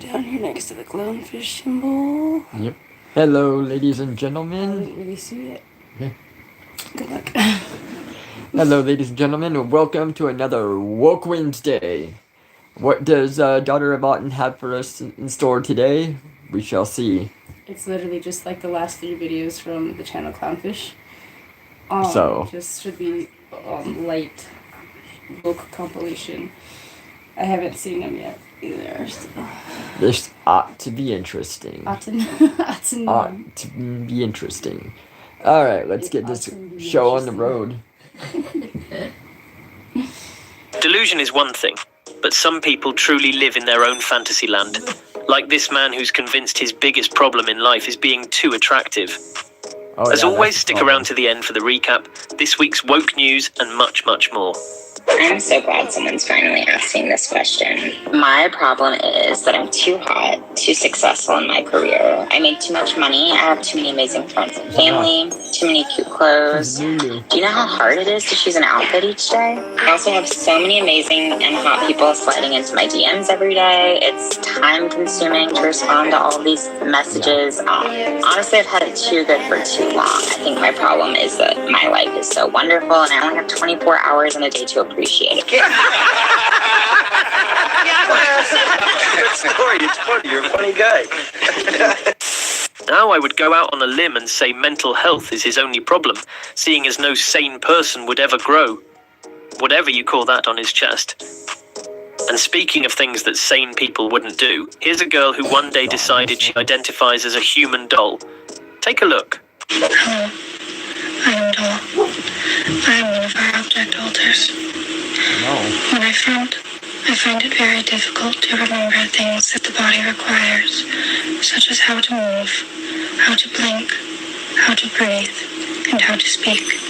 down here next to the clownfish symbol. Yep. Hello, ladies and I gentlemen. didn't really see it. Okay. Good luck. Hello, ladies and gentlemen, and welcome to another Woke Wednesday. What does Daughter of Autumn have for us in store today? We shall see. It's literally just like the last 3 videos from the channel Clownfish. Just should be light book compilation. I haven't seen them yet either. So. This ought to be interesting. Ought to be interesting. Alright, let's get this show on the road. Delusion is one thing, but some people truly live in their own fantasy land. Like this man who's convinced his biggest problem in life is being too attractive. As always, stick around to the end for the recap, this week's woke news, and much, much more. I'm so glad someone's finally asking this question. My problem is that I'm too hot, too successful in my career. I make too much money. I have too many amazing friends and family, too many cute clothes. Do you know how hard it is to choose an outfit each day? I also have so many amazing and hot people sliding into my DMs every day. It's time consuming to respond to all of these messages. Honestly, I've had it too good for too long. I think my problem is that my life is so wonderful and I only have 24 hours in a day to appreciate it. Good story. It's funny. You're a funny guy. Now I would go out on a limb and say mental health is his only problem, seeing as no sane person would ever grow, whatever you call that, on his chest. And speaking of things that sane people wouldn't do, here's a girl who one day decided she identifies as a human doll. Take a look. Hello, I am Doll. I am one of our object alters. When I find it very difficult to remember things that the body requires, such as how to move, how to blink, how to breathe, and how to speak.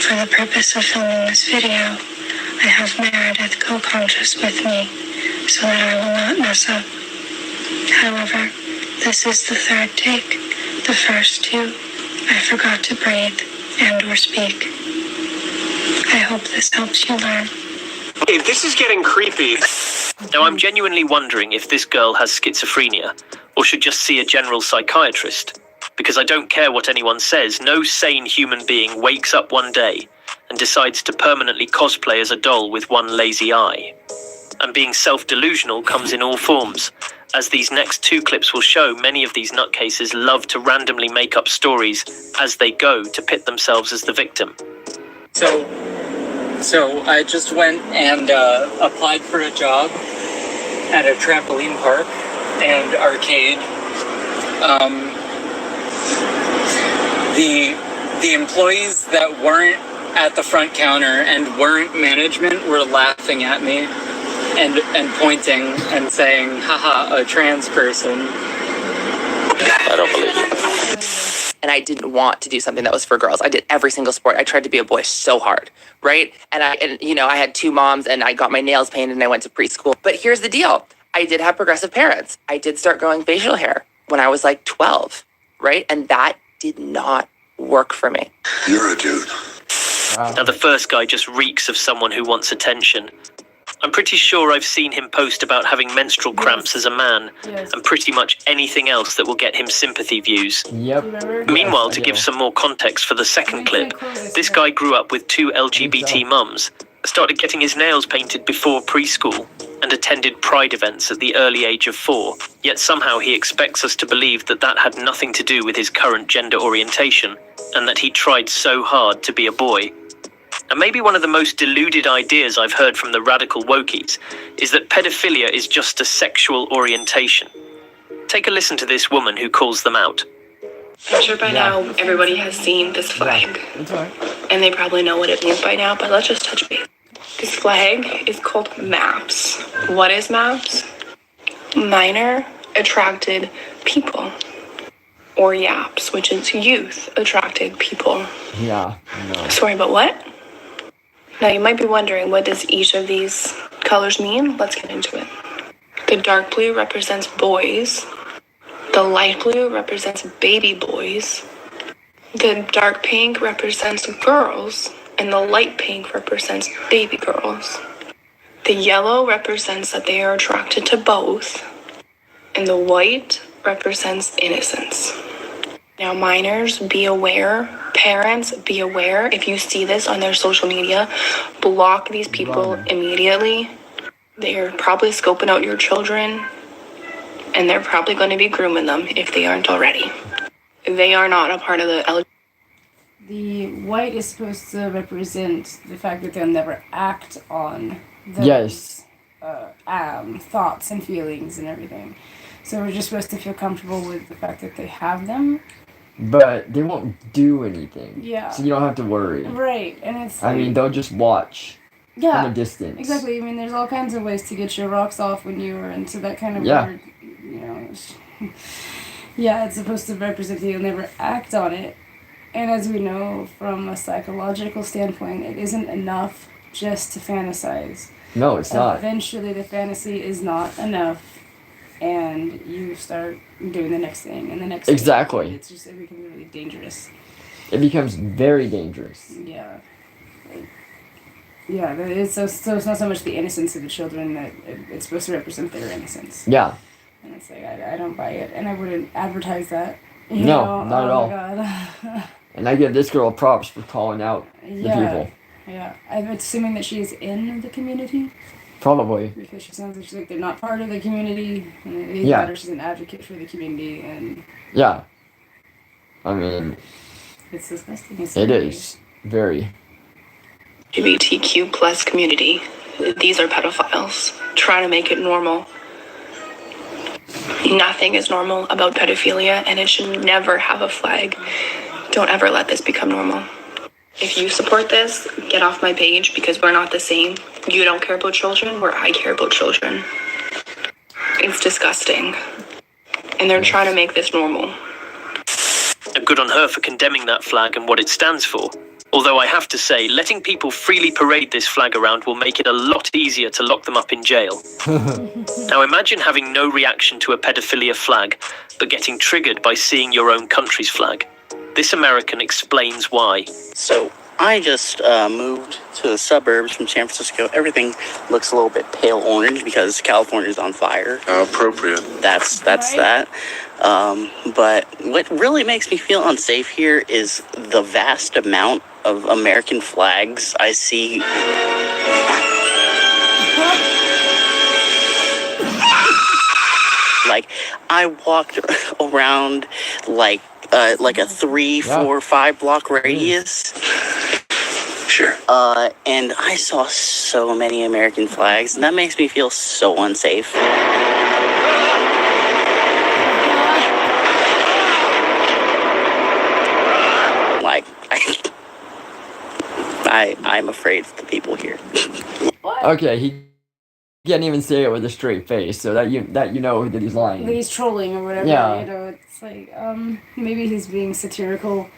For the purpose of filming this video, I have Meredith co-conscious with me, so that I will not mess up. However, this is the 3rd take. The first 2, I forgot to breathe and or speak. I hope this helps you learn. Hey, this is getting creepy. Now I'm genuinely wondering if this girl has schizophrenia, or should just see a general psychiatrist. Because I don't care what anyone says, no sane human being wakes up one day and decides to permanently cosplay as a doll with one lazy eye. And being self-delusional comes in all forms. As these next 2 clips will show, many of these nutcases love to randomly make up stories as they go to pit themselves as the victim. So I just went and applied for a job at a trampoline park and arcade. The employees that weren't at the front counter and weren't management were laughing at me and pointing and saying, haha, a trans person. I don't believe you. And I didn't want to do something that was for girls. I did every single sport. I tried to be a boy so hard, right? And I had 2 moms and I got my nails painted and I went to preschool. But here's the deal. I did have progressive parents. I did start growing facial hair when I was like 12, right? And that did not work for me. You're a dude. Now the first guy just reeks of someone who wants attention. I'm pretty sure I've seen him post about having menstrual cramps as a man, and pretty much anything else that will get him sympathy views. Yep. Meanwhile, to give some more context for the second clip, this guy grew up with 2 LGBT mums, started getting his nails painted before preschool, and attended pride events at the early age of 4. Yet somehow he expects us to believe that that had nothing to do with his current gender orientation, and that he tried so hard to be a boy. And maybe one of the most deluded ideas I've heard from the radical wokies is that pedophilia is just a sexual orientation. Take a listen to this woman who calls them out. I'm sure by now everybody has seen this flag. And they probably know what it means by now, but let's just touch base. This flag is called MAPS. What is MAPS? Minor Attracted People. Or YAPS, which is Youth Attracted People. Yeah. No. Sorry, but what? Now you might be wondering, what does each of these colors mean? Let's get into it. The dark blue represents boys. The light blue represents baby boys. The dark pink represents girls. And the light pink represents baby girls. The yellow represents that they are attracted to both, and the white represents innocence. Now, minors, be aware. Parents, be aware. If you see this on their social media, block these people immediately. They're probably scoping out your children, and they're probably going to be grooming them if they aren't already. They are not a part of the LGBT. The white is supposed to represent the fact that they'll never act on those thoughts and feelings and everything. So we're just supposed to feel comfortable with the fact that they have them. But they won't do anything. Yeah. So you don't have to worry. Right, and it's I mean, they'll just watch from a distance. Exactly. I mean, there's all kinds of ways to get your rocks off when you are into that kind of weird, you know. Yeah, it's supposed to represent that you'll never act on it. And as we know from a psychological standpoint, it isn't enough just to fantasize. No, it's not. Eventually, the fantasy is not enough, and you start doing the next thing and the next Exactly. thing. It becomes really dangerous. It becomes very dangerous. Yeah. Yeah, so it's not so much the innocence of the children that it's supposed to represent their innocence. Yeah. And it's like, I don't buy it, and I wouldn't advertise that. No, not at all. God. And I give this girl props for calling out the people. Yeah, I'm assuming that she is in the community. Probably. Because she sounds like she's like they're not part of the community, and either that or she's an advocate for the community, and... Yeah. I mean... It's disgusting. It is. Very. LGBTQ plus community. These are pedophiles. Trying to make it normal. Nothing is normal about pedophilia, and it should never have a flag. Don't ever let this become normal. If you support this, get off my page, because we're not the same. You don't care about children, where I care about children. It's disgusting. And they're trying to make this normal. Good on her for condemning that flag and what it stands for. Although I have to say, letting people freely parade this flag around will make it a lot easier to lock them up in jail. Now imagine having no reaction to a pedophilia flag, but getting triggered by seeing your own country's flag. This American explains why. So I just moved to the suburbs from San Francisco. Everything looks a little bit pale orange because California's on fire. How appropriate. That's that. But what really makes me feel unsafe here is the vast amount of American flags I see. Like, I walked around like a 3, 4, 5 block radius. Sure. And I saw so many American flags, and that makes me feel so unsafe. Like, I'm afraid of the people here. Okay, he can't even say it with a straight face, so that you know that he's lying. That he's trolling or whatever. Yeah. You know, it's like maybe he's being satirical.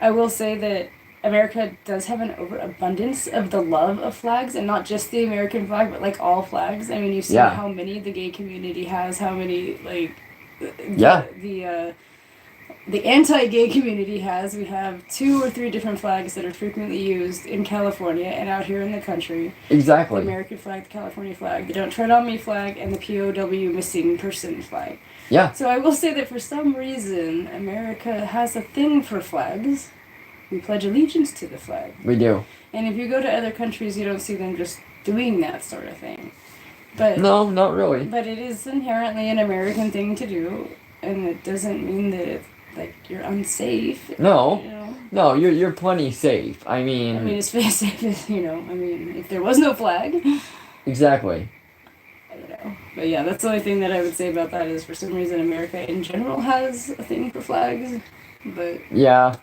I will say that America does have an overabundance of the love of flags, and not just the American flag, but like all flags. I mean, you see how many the gay community has, how many like the anti-gay community has. We have 2 or 3 different flags that are frequently used in California and out here in the country. Exactly. The American flag, the California flag, the Don't Tread on Me flag, and the POW missing person flag. Yeah. So I will say that for some reason, America has a thing for flags. We pledge allegiance to the flag. We do. And if you go to other countries, you don't see them just doing that sort of thing. But no, not really. But it is inherently an American thing to do, and it doesn't mean that it's like you're unsafe. No. You know? No, you're plenty safe. I mean, it's safe as, if there was no flag. Exactly. I don't know. But yeah, that's the only thing that I would say about that is for some reason America in general has a thing for flags. But yeah.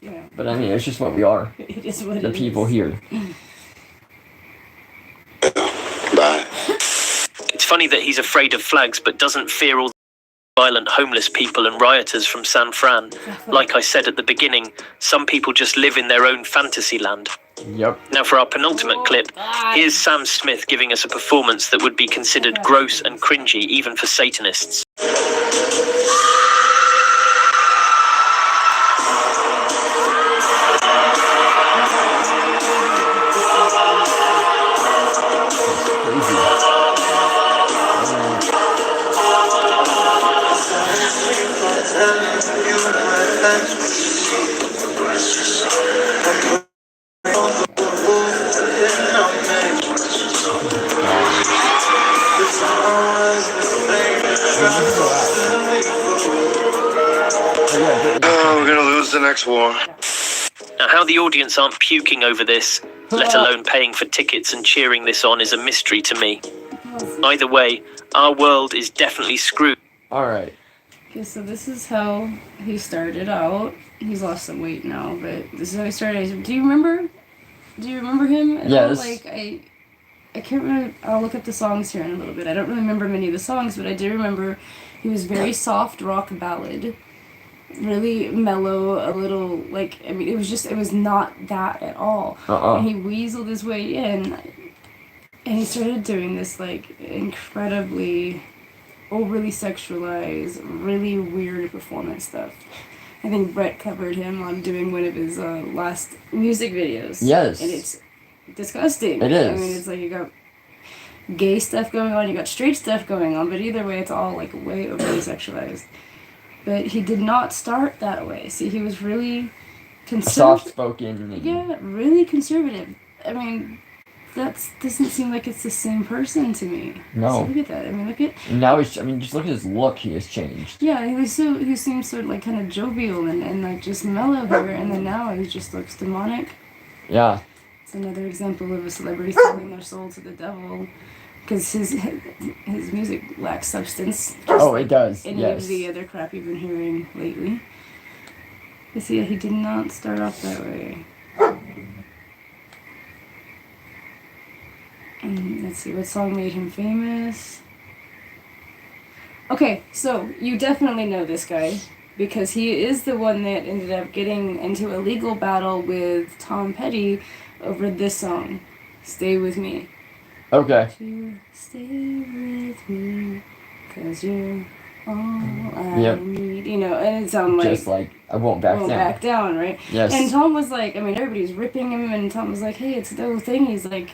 You know. But I mean, it's just what we are. It is what the it people is. here. Bye. It's funny that he's afraid of flags but doesn't fear all the violent homeless people and rioters from San Fran. Like I said at the beginning, some people just live in their own fantasy land. Yep. Now for our penultimate clip, here's Sam Smith giving us a performance that would be considered gross and cringy even for Satanists. next war. Now, how the audience aren't puking over this, let alone paying for tickets and cheering this on, is a mystery to me. Either way, our world is definitely screwed. Alright. Okay, so this is how he started out. He's lost some weight now, but this is how he started. Do you remember? Do you remember him at all? Yes. Like, I can't remember. I'll look up the songs here in a little bit. I don't really remember many of the songs, but I do remember he was very soft rock ballad. Really mellow, a little, like, I mean, it was not that at all. And he weaseled his way in, and he started doing this, like, incredibly overly sexualized, really weird performance stuff. I think Brett covered him on doing one of his last music videos. Yes. And it's disgusting. It is. I mean, it's like you got gay stuff going on, you got straight stuff going on, but either way, it's all, like, way overly sexualized. But he did not start that way. See, he was really conservative. Soft-spoken. Yeah, really conservative. I mean, that doesn't seem like it's the same person to me. No. So look at that. I mean, look at... Now he's, I mean, just look at his look. He has changed. Yeah, he seems so, like, kind of jovial and like, just mellow here. And then now he just looks demonic. Yeah. It's another example of a celebrity selling their soul to the devil. Because his music lacks substance. It does. Any yes. of the other crap you've been hearing lately. You see, he did not start off that way. And let's see, what song made him famous? Okay, so you definitely know this guy. Because he is the one that ended up getting into a legal battle with Tom Petty over this song, Stay With Me. Okay. You stay with me, 'cause you're all I need. You know, and it's like... Just like, I won't back down. back down, right? Yes. And Tom was like, I mean, everybody's ripping him, and Tom was like, hey, it's the whole thing. He's like,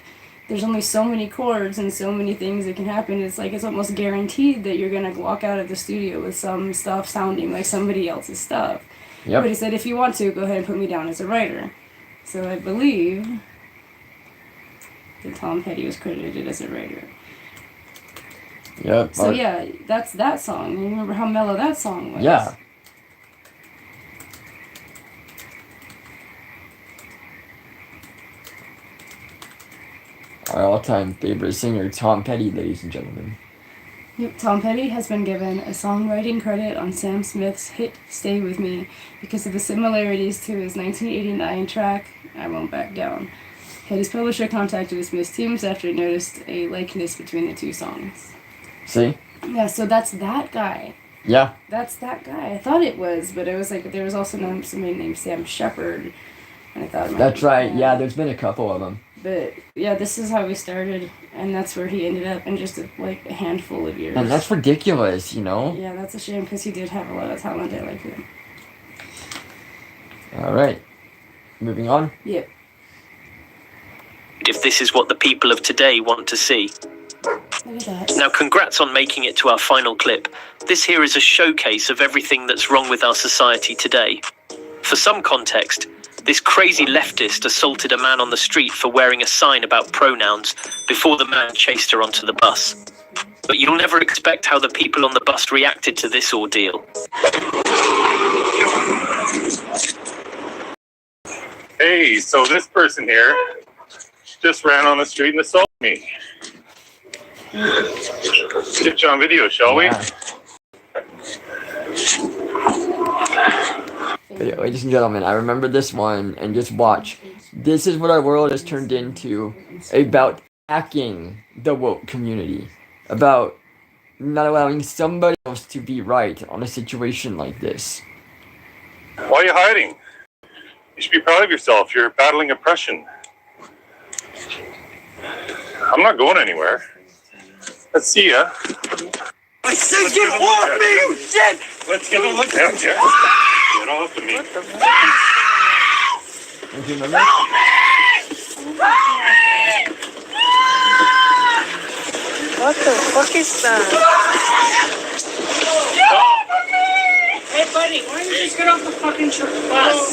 there's only so many chords and so many things that can happen. It's like, it's almost guaranteed that you're going to walk out of the studio with some stuff sounding like somebody else's stuff. Yep. But he said, if you want to, go ahead and put me down as a writer. So I believe that Tom Petty was credited as a writer. Yep. So yeah, that's that song. You remember how mellow that song was? Yeah. Our all-time favorite singer, Tom Petty, ladies and gentlemen. Yep, Tom Petty has been given a songwriting credit on Sam Smith's hit Stay With Me because of the similarities to his 1989 track, I Won't Back Down. Petty's publisher contacted the Smiths teams after it noticed a likeness between the two songs. See? Yeah, so that's that guy. Yeah. That's that guy. I thought it was, but it was like, there was also somebody named Sam Shepard. And I thought it might That's be right. him. Yeah, there's been a couple of them. But yeah, this is how we started, and that's where he ended up in just a handful of years. And that's ridiculous, you know? Yeah, that's a shame because he did have a lot of talent. I like him. Alright. Moving on? Yep. If this is what the people of today want to see. Now, congrats on making it to our final clip. This here is a showcase of everything that's wrong with our society today. For some context, this crazy leftist assaulted a man on the street for wearing a sign about pronouns before the man chased her onto the bus. But you'll never expect how the people on the bus reacted to this ordeal. Hey, so this person here just ran on the street and assaulted me. Get you on video, shall we? Ladies and gentlemen, I remember this one, and just watch. This is what our world has turned into, about hacking the woke community, about not allowing somebody else to be right on a situation like this. Why are you hiding? You should be proud of yourself. You're battling oppression. I'm not going anywhere. Let's see ya. I said get off me, you shit! Let's get a look at you. Get off of me. Don't you remember? What the fuck is that? Hey buddy, why don't you just get off the fucking bus?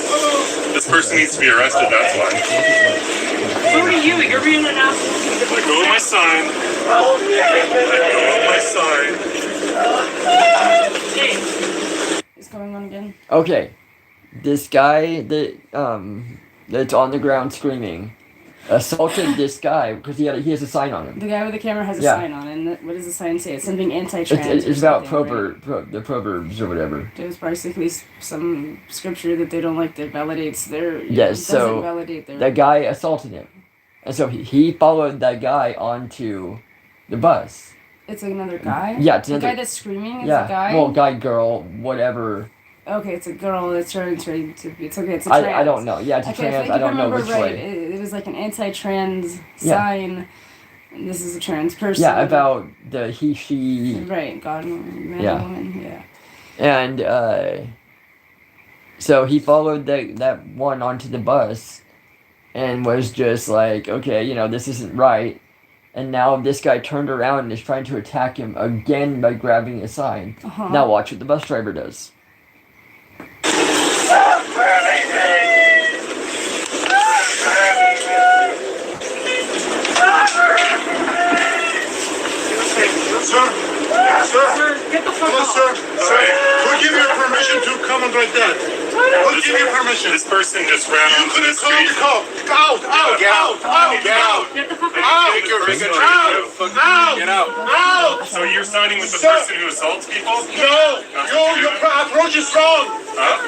This person needs to be arrested, that's why. So do you, you're being an asshole. Let go of my sign. Let go of my sign. What's going on again? Okay. this guy that's on the ground screaming assaulted this guy because he has a sign on him. The guy with the camera has a Yeah. sign on, and what does the sign say? It's something anti-trans. It's about right? the proverbs or whatever. There's basically some scripture that they don't like that validates their. Yes, so validate their. that guy assaulted him, and so he followed that guy onto the bus. It's another guy. Yeah, it's the another guy that's screaming is yeah. a guy. Well, guy, girl, whatever. Okay, it's a girl that's trying to be. It's okay. It's a trans. I don't know. Yeah, it's a trans. I don't know which right, way. It was like an anti-trans sign. And this is a trans person. Yeah, about the he, she. Right, God, man, woman. Yeah. And so he followed that one onto the bus, and was just like, okay, this isn't right. And now this guy turned around and is trying to attack him again by grabbing a sign. Uh-huh. Now watch what the bus driver does. Sir, get the fuck out. Sir, who give you permission to comment like that? Who give you permission? This person just ran You onto the couldn't call street. the cop. Out! Get out! Get the fuck out! Take your finger Out! Get out! Out! So you're siding with the Sir. person who assaults people? No! Your approach is wrong!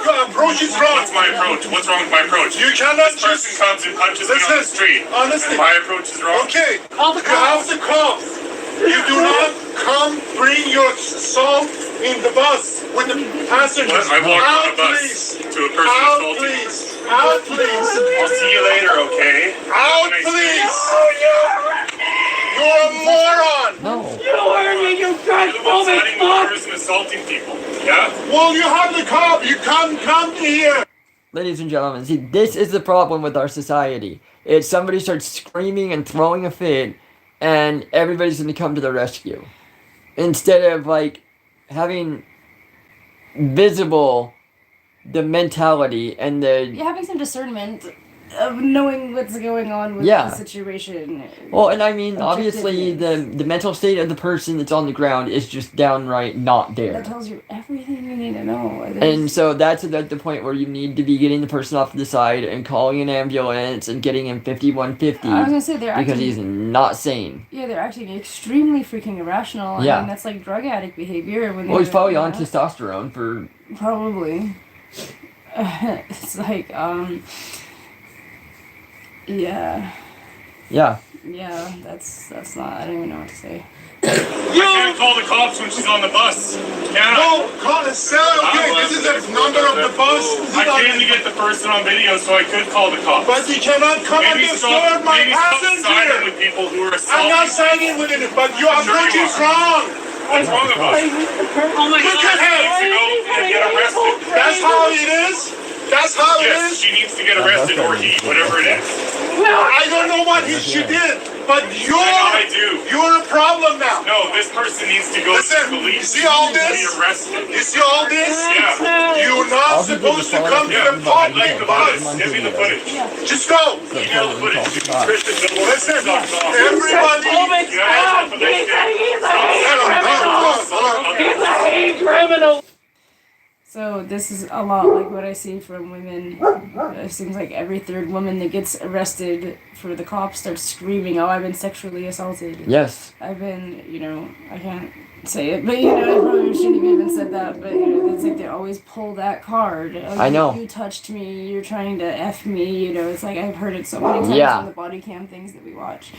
Your approach is wrong! What's my approach? What's wrong with my approach? You cannot This person comes and punches me on the street. Honestly. And my approach is wrong? Okay. Call the You have cops. the cops. You do not come bring your assault in the bus with the passengers. I walked on a Out, bus please. to a person Out, assaulting. please. Out, please. I'll see you later, okay? Out, Have a nice please. day. You're a moron. No. You heard me, you You're the one transphobic siding with the fuck! person assaulting people. Yeah? Well, you have the cop. You can't come here. Ladies and gentlemen, see, this is the problem with our society. It's somebody starts screaming and throwing a fit, and everybody's going to come to the rescue. Instead of, having visible the mentality and the... Yeah, having some discernment of knowing what's going on with Yeah. the situation. Well, and I mean, obviously, the mental state of the person that's on the ground is just downright not there. That tells you everything you need to know. And so that's at the point where you need to be getting the person off to the side and calling an ambulance and getting him 5150 I was gonna say they're because acting, he's not sane. Yeah, they're acting extremely freaking irrational. Yeah. I mean, that's like drug addict behavior. When Well, he's probably on yeah. testosterone for... Probably. It's like, yeah. Yeah. Yeah, that's not, I don't even know what to say. I can't call the cops when she's on the bus. Can I? No, call the cell. Okay, this is the number of the bus. I came to get the person on video so I could call the cops. But you cannot come and disturb my Stop siding passenger. with people who are I'm assaulting. not siding with it, but your approach is wrong. What's wrong with us? Oh my Look god. at him. To go and get arrested. That's how it is. That's how it Yes, is. she needs to get arrested or he, whatever it is. I don't know what she did, but I do. you're a problem now. No, this person needs to go Listen, to the police. you see all Be this? arrested. You see all this? Yeah. You're not supposed to come to the I'd like the bus. footage. Give me the footage. Just go. Email the footage. Listen, everybody. Yeah, He's a hate criminal! So this is a lot like what I see from women. It seems like every third woman that gets arrested for the cops starts screaming, "Oh, I've been sexually assaulted." Yes. I've been, I can't say it, but I probably shouldn't have even said that. But it's like they always pull that card. Oh, I know. You touched me. You're trying to F me. It's like I've heard it so many times Yeah. on the body cam things that we watch.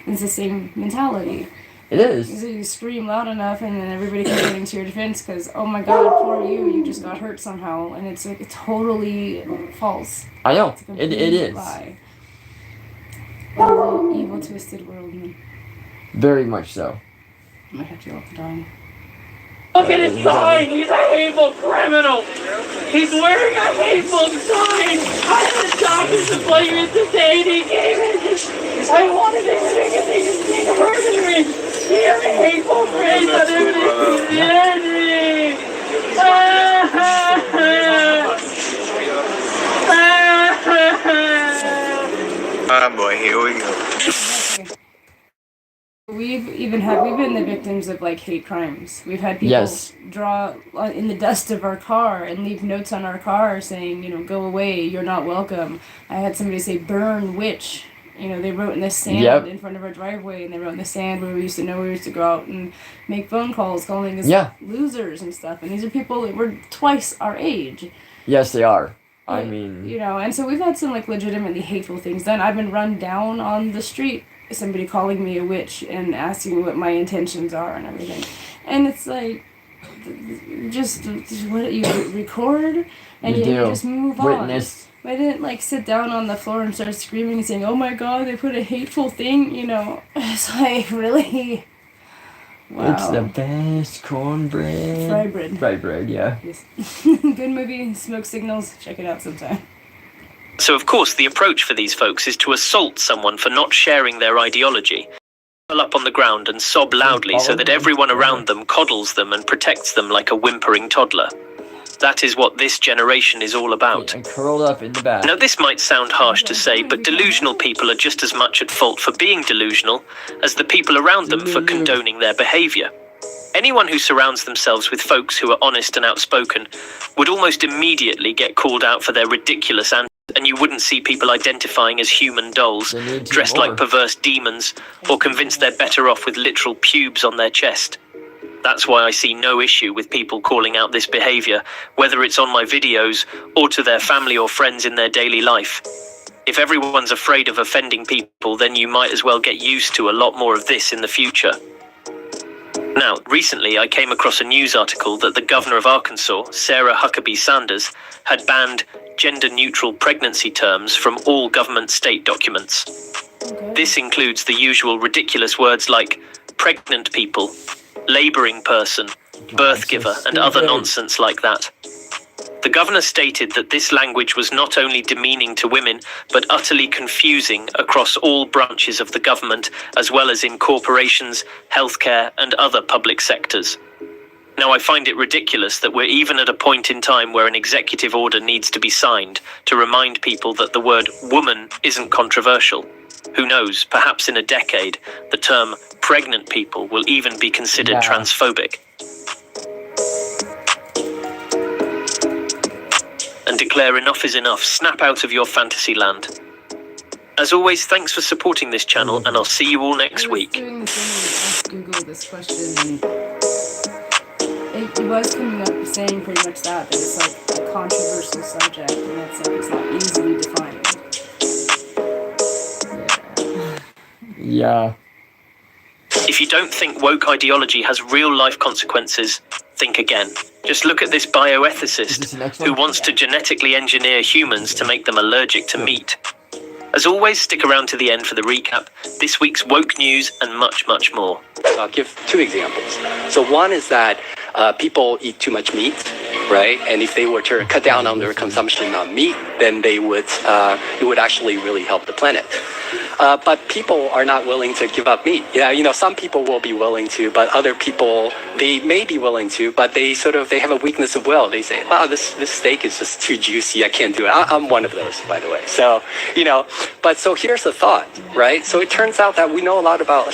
It's the same mentality. It is. So you scream loud enough, and then everybody comes running to your defense because, oh my god, poor you just got hurt somehow, and it's like totally false. I know. It's a It complete is. lie. Evil, twisted world, man. Very much so. I might have to go up and down. Look at his sign! He's a hateful criminal! He's wearing a hateful sign! I had a doctor's appointment today and he gave it! I wanted to because he murdered me! He has a hateful phrase on him and he's dead me! Ah, boy, here we go. We've been the victims of like hate crimes. We've had people draw in the dust of our car and leave notes on our car saying, go away, you're not welcome. I had somebody say, burn witch. They wrote in the sand in front of our driveway, and they wrote in the sand where we used to go out and make phone calls calling us losers and stuff. And these are people that were twice our age. Yes, they are. I mean... and so we've had some like legitimately hateful things done. I've been run down on the street, somebody calling me a witch and asking me what my intentions are and everything. And it's like, just what you record and you just move on. I didn't like sit down on the floor and start screaming and saying, oh my god, they put a hateful thing, It's like, really? Wow. It's the best cornbread. Fry bread, yeah. Yes. Good movie, Smoke Signals. Check it out sometime. So of course the approach for these folks is to assault someone for not sharing their ideology. Pull up on the ground and sob loudly so that everyone around them coddles them and protects them like a whimpering toddler. That is what this generation is all about. And curled up in the back. Now this might sound harsh to say, but delusional people are just as much at fault for being delusional as the people around them for condoning their behaviour. Anyone who surrounds themselves with folks who are honest and outspoken would almost immediately get called out for their ridiculous answers, and you wouldn't see people identifying as human dolls, dressed like perverse demons, or convinced they're better off with literal pubes on their chest. That's why I see no issue with people calling out this behaviour, whether it's on my videos or to their family or friends in their daily life. If everyone's afraid of offending people, then you might as well get used to a lot more of this in the future. Now, recently I came across a news article that the governor of Arkansas, Sarah Huckabee Sanders, had banned gender-neutral pregnancy terms from all government state documents. This includes the usual ridiculous words like pregnant people, labouring person, birth giver, and other nonsense like that. The governor stated that this language was not only demeaning to women, but utterly confusing across all branches of the government, as well as in corporations, healthcare, and other public sectors. Now, I find it ridiculous that we're even at a point in time where an executive order needs to be signed to remind people that the word woman isn't controversial. Who knows, perhaps in a decade, the term pregnant people will even be considered transphobic. And declare enough is enough. Snap out of your fantasy land. As always, thanks for supporting this channel, and I'll see you all next week. I was doing the thing and asked Google this question, and it was coming up saying pretty much that it's like a controversial subject, and it's like it's not easily defined. Yeah. If you don't think woke ideology has real-life consequences, think again. Just look at this bioethicist who wants to genetically engineer humans to make them allergic to meat. As always, stick around to the end for the recap, this week's woke news, and much, much more. I'll give two examples. So one is that people eat too much meat, right? And if they were to cut down on their consumption of meat, then they would it would actually really help the planet. But people are not willing to give up meat. Yeah, some people will be willing to, but other people, they may be willing to, but they have a weakness of will. They say, wow, this steak is just too juicy. I can't do it. I'm one of those, by the way. So, but so here's the thought, right? So it turns out that we know a lot about,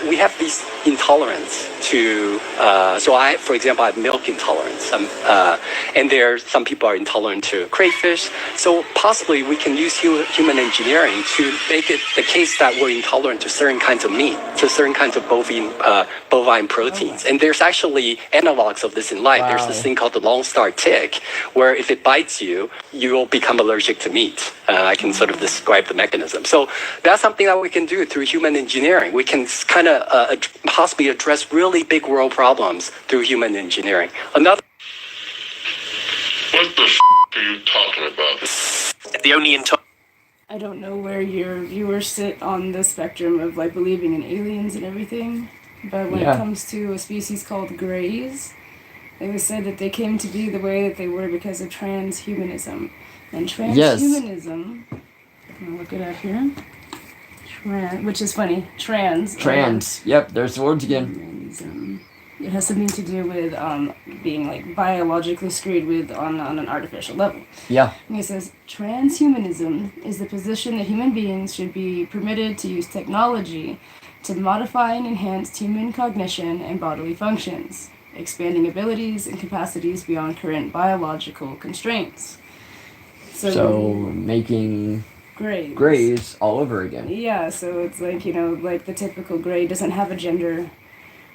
we have these intolerance to, for example, I have milk intolerance. And some people are intolerant to crayfish. So possibly we can use human engineering to make it the case that we're intolerant to certain kinds of meat, to certain kinds of bovine proteins. And there's actually analogs of this in life. Wow. There's this thing called the Lone Star tick, where if it bites you, you will become allergic to meat. I can sort of describe the mechanism. So that's something that we can do through human engineering. We can kind of possibly address really big world problems through human engineering. What the are you talking about? The only I don't know where your viewers sit on the spectrum of like believing in aliens and everything, but when it comes to a species called greys, it was said that they came to be the way that they were because of transhumanism. And transhumanism, I'm gonna look it up here, which is funny, Yep, there's the words again. It has something to do with being like biologically screwed with on an artificial level. Yeah. And it says, transhumanism is the position that human beings should be permitted to use technology to modify and enhance human cognition and bodily functions, expanding abilities and capacities beyond current biological constraints. So making grays all over again. Yeah, so it's like, like the typical gray doesn't have a gender.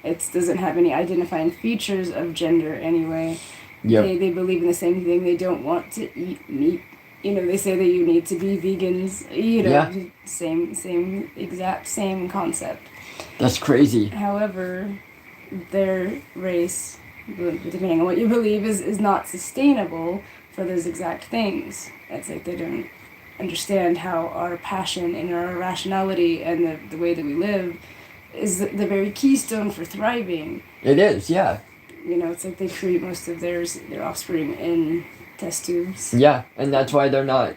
It doesn't have any identifying features of gender anyway. Yep. They believe in the same thing. They don't want to eat meat. They say that you need to be vegans. Yeah. Same concept. That's crazy. However, their race, depending on what you believe, is not sustainable for those exact things. It's like they don't understand how our passion and our rationality and the way that we live is the very keystone for thriving. It is, yeah. It's like they create most of their offspring in test tubes. Yeah, and that's why they're not,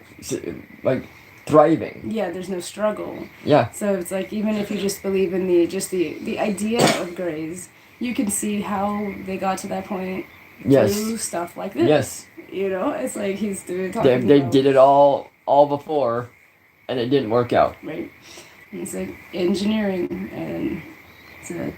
like, thriving. Yeah, there's no struggle. Yeah. So it's like, even if you just believe in the idea of grays, you can see how they got to that point through stuff like this. Yes. It's like he's talking They about, did it all before, and it didn't work out. Right. And it's like engineering, and it's a...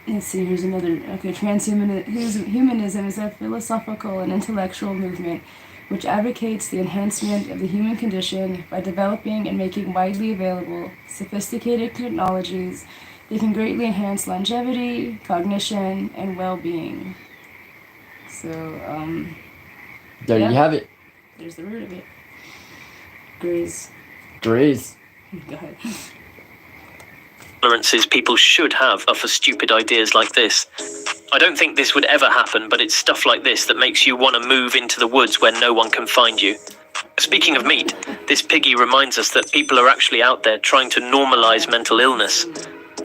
Let's see, here's another... Okay, transhumanism is a philosophical and intellectual movement which advocates the enhancement of the human condition by developing and making widely available sophisticated technologies that can greatly enhance longevity, cognition, and well-being. So, there you have it. There's the root of it. Grays. Go ahead. Tolerances people should have are for stupid ideas like this. I don't think this would ever happen, but it's stuff like this that makes you want to move into the woods where no one can find you. Speaking of meat, this piggy reminds us that people are actually out there trying to normalize mental illness.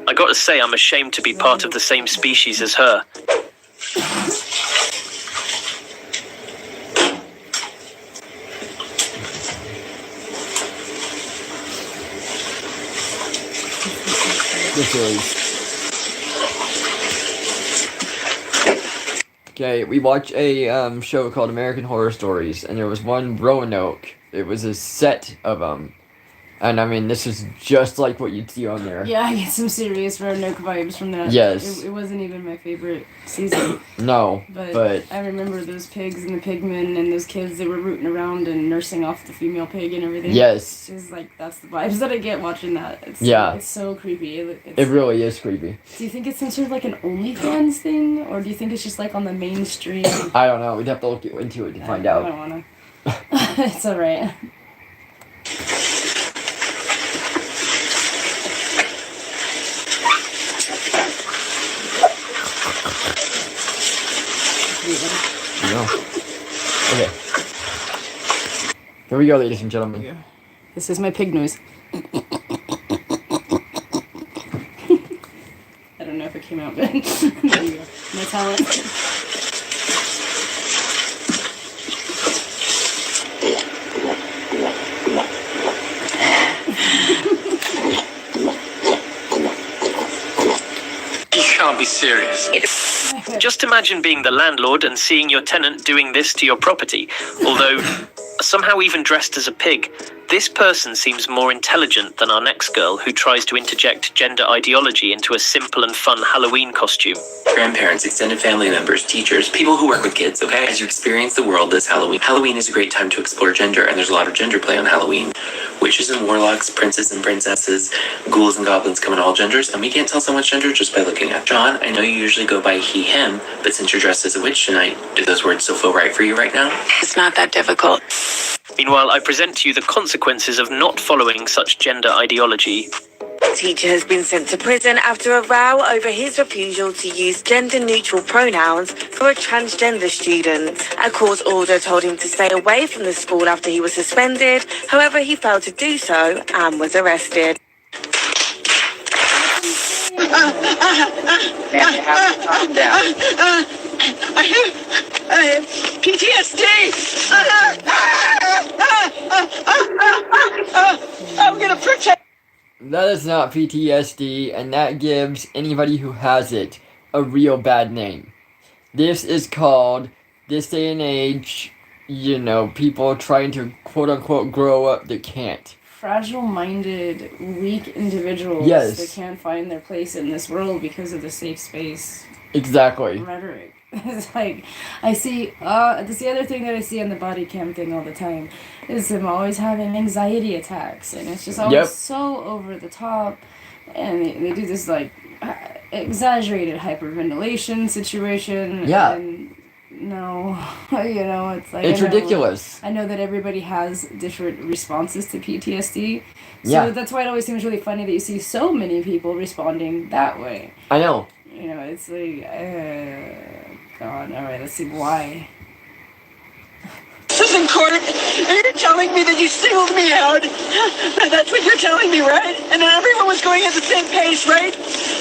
I gotta say, I'm ashamed to be part of the same species as her. Okay, we watch a show called American Horror Stories, and there was one Roanoke. It was a set of them. And I mean, this is just like what you'd see on there. Yeah, I get some serious Roanoke vibes from that. Yes. It wasn't even my favorite season. No, but I remember those pigs and the pigmen and those kids that were rooting around and nursing off the female pig and everything. Yes. It's like, that's the vibes that I get watching that. It's so creepy. It really is creepy. Do you think it's some sort of like an OnlyFans thing? Or do you think it's just like on the mainstream? I don't know. We'd have to look into it to find out. I don't want to. It's alright. No. Okay. Here we go, ladies and gentlemen. Yeah. This is my pig noise. I don't know if it came out, but there you go. My talent. You can't be serious. Just imagine being the landlord and seeing your tenant doing this to your property. Although, somehow even dressed as a pig, this person seems more intelligent than our next girl who tries to interject gender ideology into a simple and fun Halloween costume. Grandparents, extended family members, teachers, people who work with kids, okay? As you experience the world this Halloween, Halloween is a great time to explore gender, and there's a lot of gender play on Halloween. Witches and warlocks, princes and princesses, ghouls and goblins come in all genders, and we can't tell someone's gender just by looking at John. I know you usually go by he, him, but since you're dressed as a witch tonight, do those words still feel right for you right now? It's not that difficult. Meanwhile, I present to you the consequences of not following such gender ideology. Teacher has been sent to prison after a row over his refusal to use gender-neutral pronouns for a transgender student. A court order told him to stay away from the school after he was suspended. However, he failed to do so and was arrested. I have PTSD. I'm gonna protect. That is not PTSD, and that gives anybody who has it a real bad name. This is called, this day and age, people trying to quote-unquote grow up that can't. fragile-minded, weak individuals that can't find their place in this world because of the safe space. Exactly. Rhetoric. It's like, I see, that's the other thing that I see on the body cam thing all the time, is them always having anxiety attacks, and it's just always so over the top, and they do this, like, exaggerated hyperventilation situation. Yeah. And no, you know, it's like... It's ridiculous. I know that everybody has different responses to PTSD, so that's why it always seems really funny that you see so many people responding that way. I know. You know, it's like, God, alright, let's see why. This is in court, and you're telling me that you singled me out. That's what you're telling me, right? And then everyone was going at the same pace, right?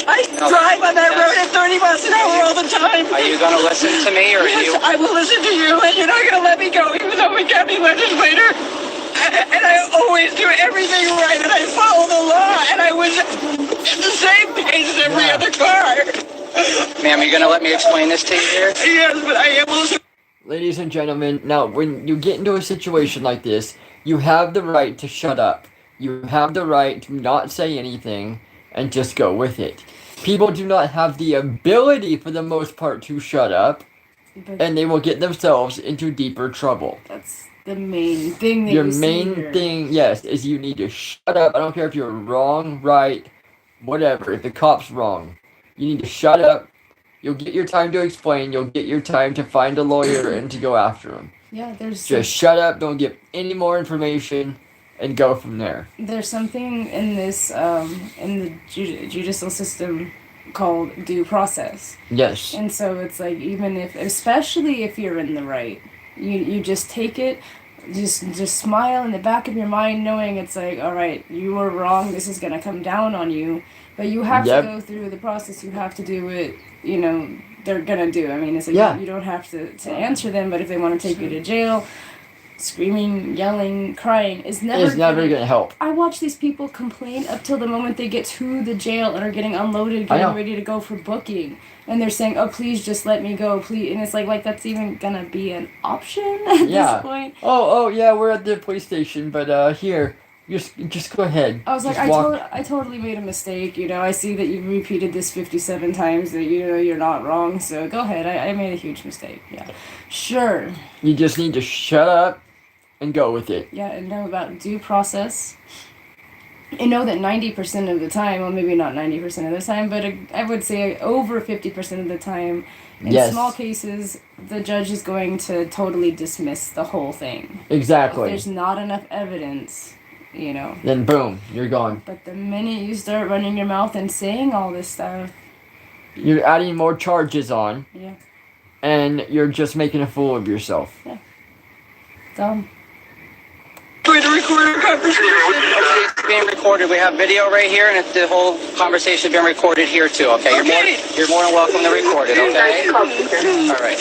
I drive on that road at 30 miles an hour all the time. Are you going to listen to me, or are yes, you? I will listen to you, and you're not going to let me go, even though we can't be legislator. And I always do everything right, and I follow the law, and I was at the same pace as every other car. Ma'am, are you going to let me explain this to you here? Yes, but I am also... Ladies and gentlemen, now when you get into a situation like this, you have the right to shut up. You have the right to not say anything and just go with it. People do not have the ability, for the most part, to shut up, and they will get themselves into deeper trouble. That's the main thing that Your you see main here. thing, yes, is you need to shut up. I don't care if you're wrong, right, whatever. If the cop's wrong, you need to shut up. You'll get your time to explain. You'll get your time to find a lawyer and to go after him. Yeah, there's... Just shut up, don't give any more information, and go from there. There's something in this, in the judicial system called due process. Yes. And so it's like, even if, especially if you're in the right, you just take it, just smile in the back of your mind, knowing it's like, all right, you were wrong, this is going to come down on you, but you have to go through the process, you have to do it, you know, they're going to do. I mean, it's like, you don't have to answer them, but if they want to take you to jail, screaming, yelling, crying is never going to help. I watch these people complain up till the moment they get to the jail and are getting unloaded, getting ready to go for booking. And they're saying, oh, please just let me go, please. And it's like that's even gonna be an option at this point. Oh, yeah, we're at the police station, but here, just go ahead. I was like, I totally made a mistake, you know, I see that you've repeated this 57 times, that you know you're not wrong, so go ahead, I made a huge mistake, yeah. Sure. You just need to shut up and go with it. Yeah, and know about due process. And know that 90% of the time, well, maybe not 90% of the time, but I would say over 50% of the time, in small cases, the judge is going to totally dismiss the whole thing. Exactly. If there's not enough evidence, you know. Then boom, you're gone. But the minute you start running your mouth and saying all this stuff, you're adding more charges on. Yeah. And you're just making a fool of yourself. Yeah. Dumb. Going to record our conversation. Okay, it's being recorded. We have video right here, and the whole conversation is being recorded here too. Okay, you're more than welcome to record it. Okay. All right.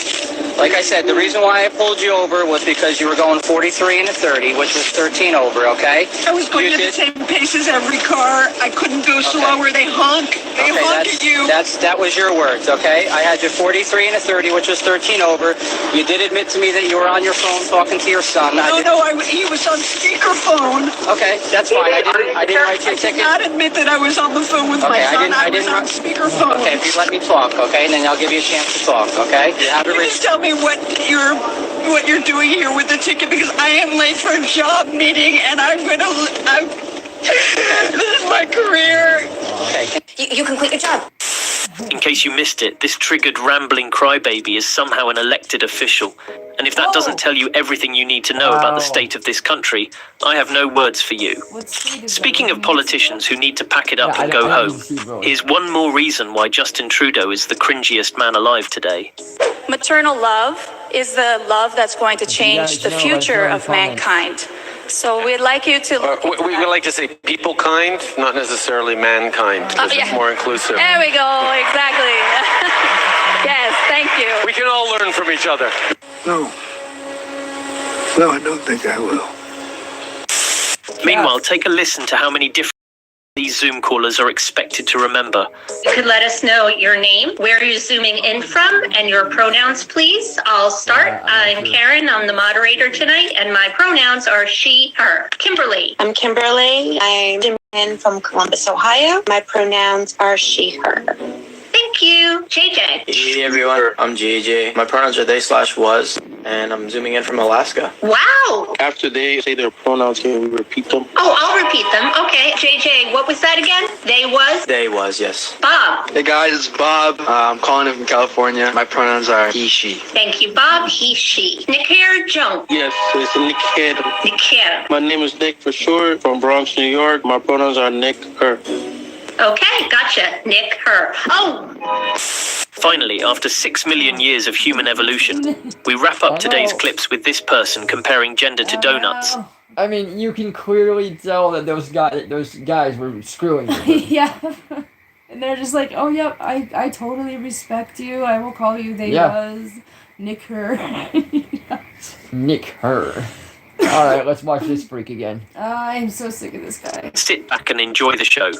Like I said, the reason why I pulled you over was because you were going 43 and a 30, which was 13 over. Okay. I was going at the same pace as every car. I couldn't go slower. They honk. They honk at you. That was your words. Okay. I had you 43 and a 30, which was 13 over. You did admit to me that you were on your phone talking to your son. No, he was on speakerphone. Okay, that's fine. I didn't write your ticket. I did not admit that I was on the phone with my son. I was on speakerphone. Okay, if you let me talk, okay, then I'll give you a chance to talk, okay? Just tell me what you're doing here with the ticket, because I am late for a job meeting, and this is my career. Okay. You complete your job. In case you missed it, this triggered rambling crybaby is somehow an elected official. And if that doesn't tell you everything you need to know about the state of this country, I have no words for you. Speaking of politicians who need to pack it up and go home, here's one more reason why Justin Trudeau is the cringiest man alive today. Maternal love is the love that's going to change the future of mankind. So we'd like you to... we would like to say people kind, not necessarily mankind, because it's more inclusive. There we go, exactly. Yes, thank you. We can all learn from each other. No, I don't think I will. Meanwhile, take a listen to how many different these Zoom callers are expected to remember. You could let us know your name, where you're zooming in from, and your pronouns, please. I'll start. I'm Karen. I'm the moderator tonight, and my pronouns are she, her. Kimberly. I'm Kimberly. I'm zooming in from Columbus, Ohio. My pronouns are she, her. Thank you. JJ. Hey everyone, I'm JJ. My pronouns are they/was, and I'm zooming in from Alaska. Wow. After they say their pronouns, can we repeat them? Oh, I'll repeat them. Okay. JJ, what was that again? They was? They was, yes. Bob. Hey guys, it's Bob. I'm calling in from California. My pronouns are he, she. Thank you, Bob. He, she. Nick here, Joan. Yes, it's Nick Kid. Nick here. My name is Nick for short, from Bronx, New York. My pronouns are Nick, her. Okay, gotcha. Nick, her. Oh! Finally, after 6 million years of human evolution, we wrap up today's clips with this person comparing gender to donuts. I mean, you can clearly tell that those guys were screwing with her. Yeah. And they're just like, oh, yep, I totally respect you. I will call you they was. Nick her. Nick her. Alright, let's watch this freak again. I'm so sick of this guy. Sit back and enjoy the show.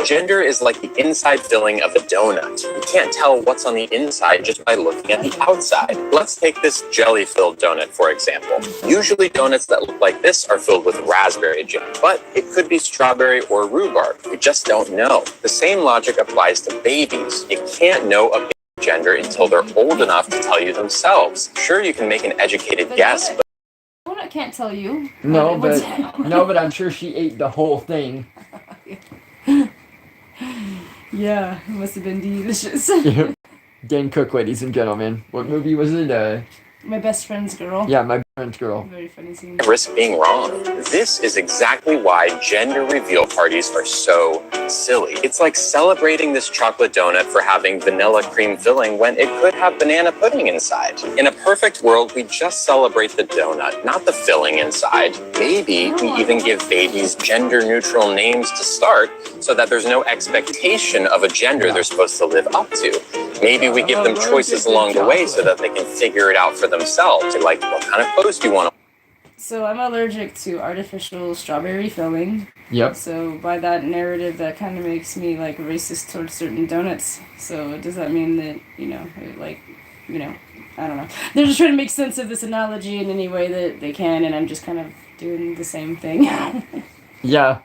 Gender is like the inside filling of a donut. You can't tell what's on the inside just by looking at the outside. Let's take this jelly-filled donut, for example. Usually donuts that look like this are filled with raspberry jam, but it could be strawberry or rhubarb. We just don't know. The same logic applies to babies. You can't know a baby's gender until they're old enough to tell you themselves. Sure, you can make an educated guess, but I can't tell you. No, but I'm sure she ate the whole thing. Yeah, it must have been delicious. Dan Cook, ladies and gentlemen. What movie was it? My best friend's girl. Yeah, my friend's girl. Very funny scene. risk being wrong. This is exactly why gender reveal parties are so silly. It's like celebrating this chocolate donut for having vanilla cream filling when it could have banana pudding inside. In a perfect world, we just celebrate the donut, not the filling inside. Maybe we even give babies gender-neutral names to start so that there's no expectation of a gender they're supposed to live up to. Maybe we give them choices along the way so that they can figure it out for themselves. Like, what kind of clothes do you want to wear? So I'm allergic to artificial strawberry filling. Yep. So by that narrative, that kind of makes me like racist towards certain donuts. So does that mean that, I don't know. They're just trying to make sense of this analogy in any way that they can, and I'm just kind of doing the same thing. Yeah.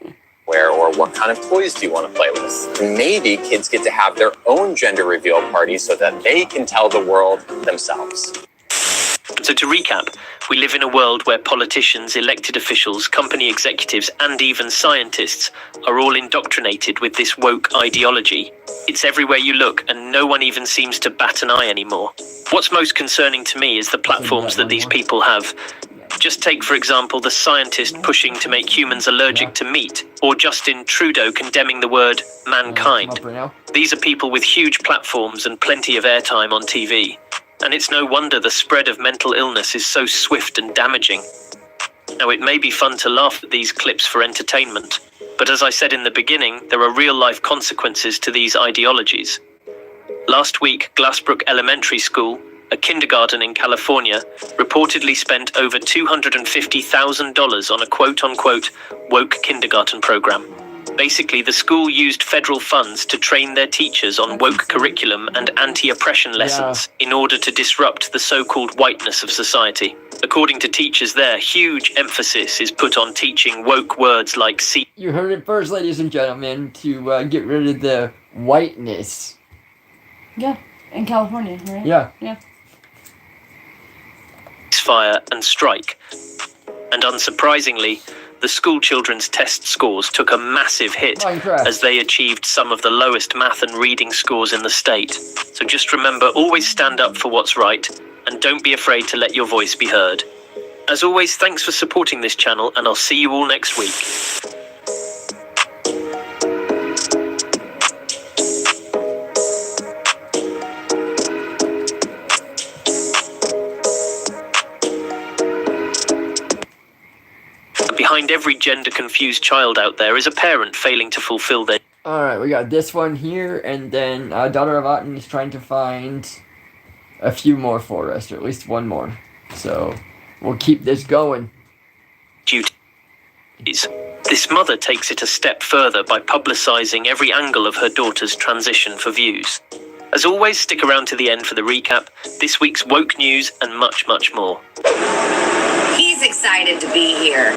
Wear, or what kind of toys do you want to play with? Maybe kids get to have their own gender reveal party so that they can tell the world themselves. So to recap, we live in a world where politicians, elected officials, company executives, and even scientists are all indoctrinated with this woke ideology. It's everywhere you look, and no one even seems to bat an eye anymore. What's most concerning to me is the platforms that these people have. Just take, for example, the scientist pushing to make humans allergic to meat, or Justin Trudeau condemning the word mankind. These are people with huge platforms and plenty of airtime on TV. And it's no wonder the spread of mental illness is so swift and damaging. Now, it may be fun to laugh at these clips for entertainment, but as I said in the beginning, there are real-life consequences to these ideologies. Last week, Glassbrook Elementary School, a kindergarten in California, reportedly spent over $250,000 on a quote-unquote woke kindergarten program. Basically, the school used federal funds to train their teachers on woke curriculum and anti-oppression lessons in order to disrupt the so-called whiteness of society. According to teachers there, huge emphasis is put on teaching woke words like You heard it first, ladies and gentlemen, to get rid of the whiteness. Yeah, in California, right? Yeah. Yeah. Fire and strike. And unsurprisingly, the school children's test scores took a massive hit as they achieved some of the lowest math and reading scores in the state. So just remember, always stand up for what's right, and don't be afraid to let your voice be heard. As always, thanks for supporting this channel, and I'll see you all next week. Behind every gender-confused child out there is a parent failing to fulfill their... Alright, we got this one here, and then Daughter of Otten is trying to find a few more for us, or at least one more. So, we'll keep this going. Duties. This mother takes it a step further by publicising every angle of her daughter's transition for views. As always, stick around to the end for the recap, this week's woke news, and much, much more. He's excited to be here.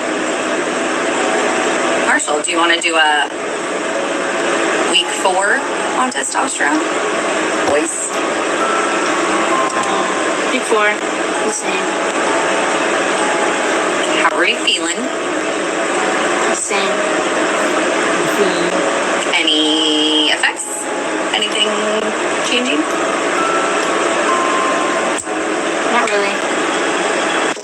Marshall, do you want to do a week 4 on testosterone? Boys? Week 4. The same. How are you feeling? The same. Any effects? Anything changing? Not really.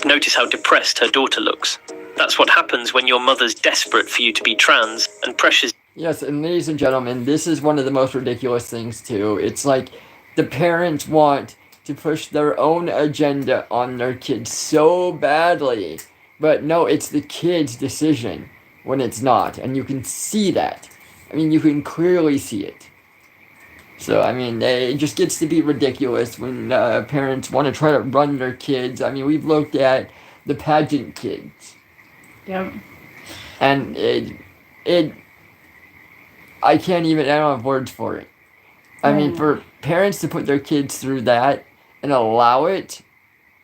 Notice how depressed her daughter looks. That's what happens when your mother's desperate for you to be trans and pressures. Yes, and ladies and gentlemen, this is one of the most ridiculous things too. It's like the parents want to push their own agenda on their kids so badly. But no, it's the kid's decision when it's not. And you can see that. I mean, you can clearly see it. So, I mean, it just gets to be ridiculous when parents want to try to run their kids. I mean, we've looked at the pageant kids. Yep. And I can't even, I don't have words for it. I mean, for parents to put their kids through that and allow it,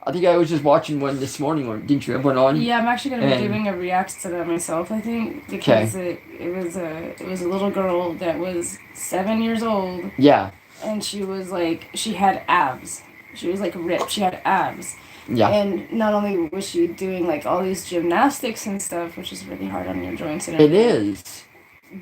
I think I was just watching one this morning, or didn't you have one on? Yeah, I'm actually going to be doing a react to that myself, I think, because it was a little girl that was 7 years old. Yeah. And she was like, she had abs. She was like ripped. She had abs. Yeah. And not only was she doing like all these gymnastics and stuff, which is really hard on your joints and everything. everything. It is.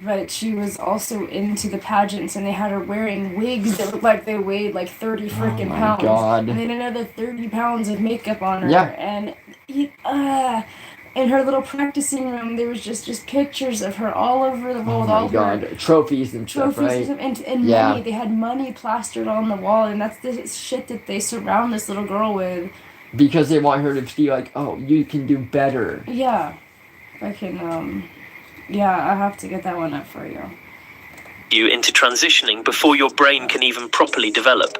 But she was also into the pageants, and they had her wearing wigs that looked like they weighed like 30 freaking pounds. God. And then another 30 pounds of makeup on her. Yeah. And in her little practicing room, there was just pictures of her all over the wall. Oh my God. Her trophies and stuff, right? And yeah. money. They had money plastered on the wall, and that's the shit that they surround this little girl with. Because they want her to be like, oh, you can do better. Yeah. I can, yeah, I have to get that one up for you. You into transitioning before your brain can even properly develop.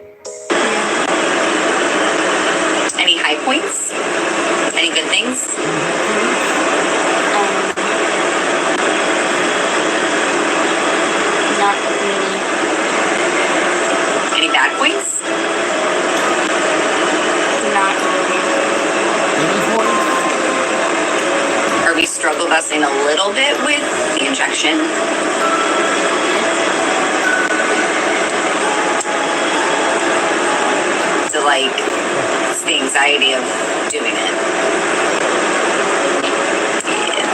Any high points? Any good things? Not really. Any bad points? Not really. Are we struggle busing a little bit with the injection? So like, it's the anxiety of doing it. Yeah.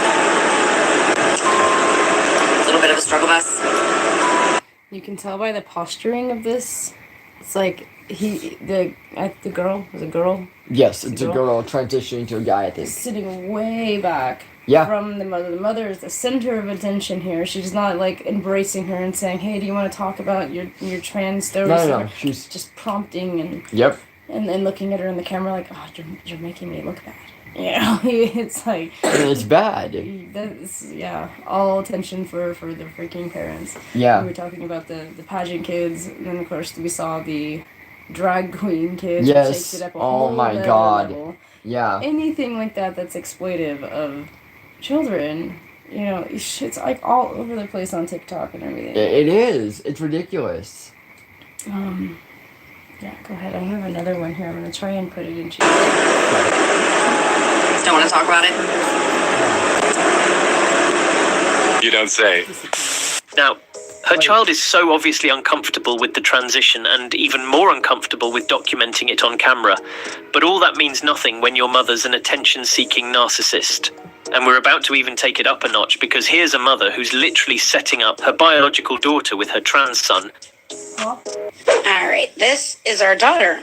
A little bit of a struggle bus. You can tell by the posturing of this. It's like the girl was a girl. Yes, it's a girl transitioning to a guy, I think. Sitting way back from the mother. The mother is the center of attention here. She's not like embracing her and saying, "Hey, do you want to talk about your trans story?" No. She's just prompting and and then looking at her in the camera like, "Oh, you're making me look bad." You know, it's like it's bad. That's all attention for the freaking parents. Yeah, we were talking about the pageant kids, and then of course we saw the drag queen kids. Yes. Which takes it up a oh whole my God. Level. Yeah. Anything like that's exploitive of children. You know, it's like all over the place on TikTok and everything. It is. It's ridiculous. Yeah, go ahead. I have another one here. I'm gonna try and put it in chat. Don't want to talk about it? You don't say. Now, her child is so obviously uncomfortable with the transition and even more uncomfortable with documenting it on camera. But all that means nothing when your mother's an attention-seeking narcissist. And we're about to even take it up a notch because here's a mother who's literally setting up her biological daughter with her trans son. All right, this is our daughter.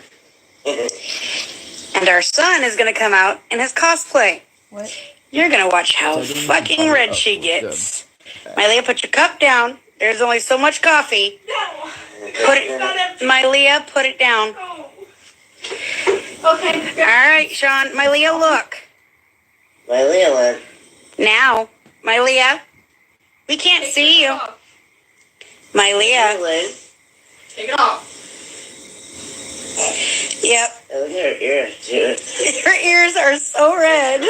And our son is going to come out in his cosplay. What? You're going to watch how fucking red she gets. Mylea, put your cup down. There's only so much coffee. No. Mylea, put it down. Okay. All right, Sean. Mylea, look. Mylea, what? Now. Mylea. We can't see you. Mylea. Take it off. Yep. Look at her ears, dude. Her ears are so red.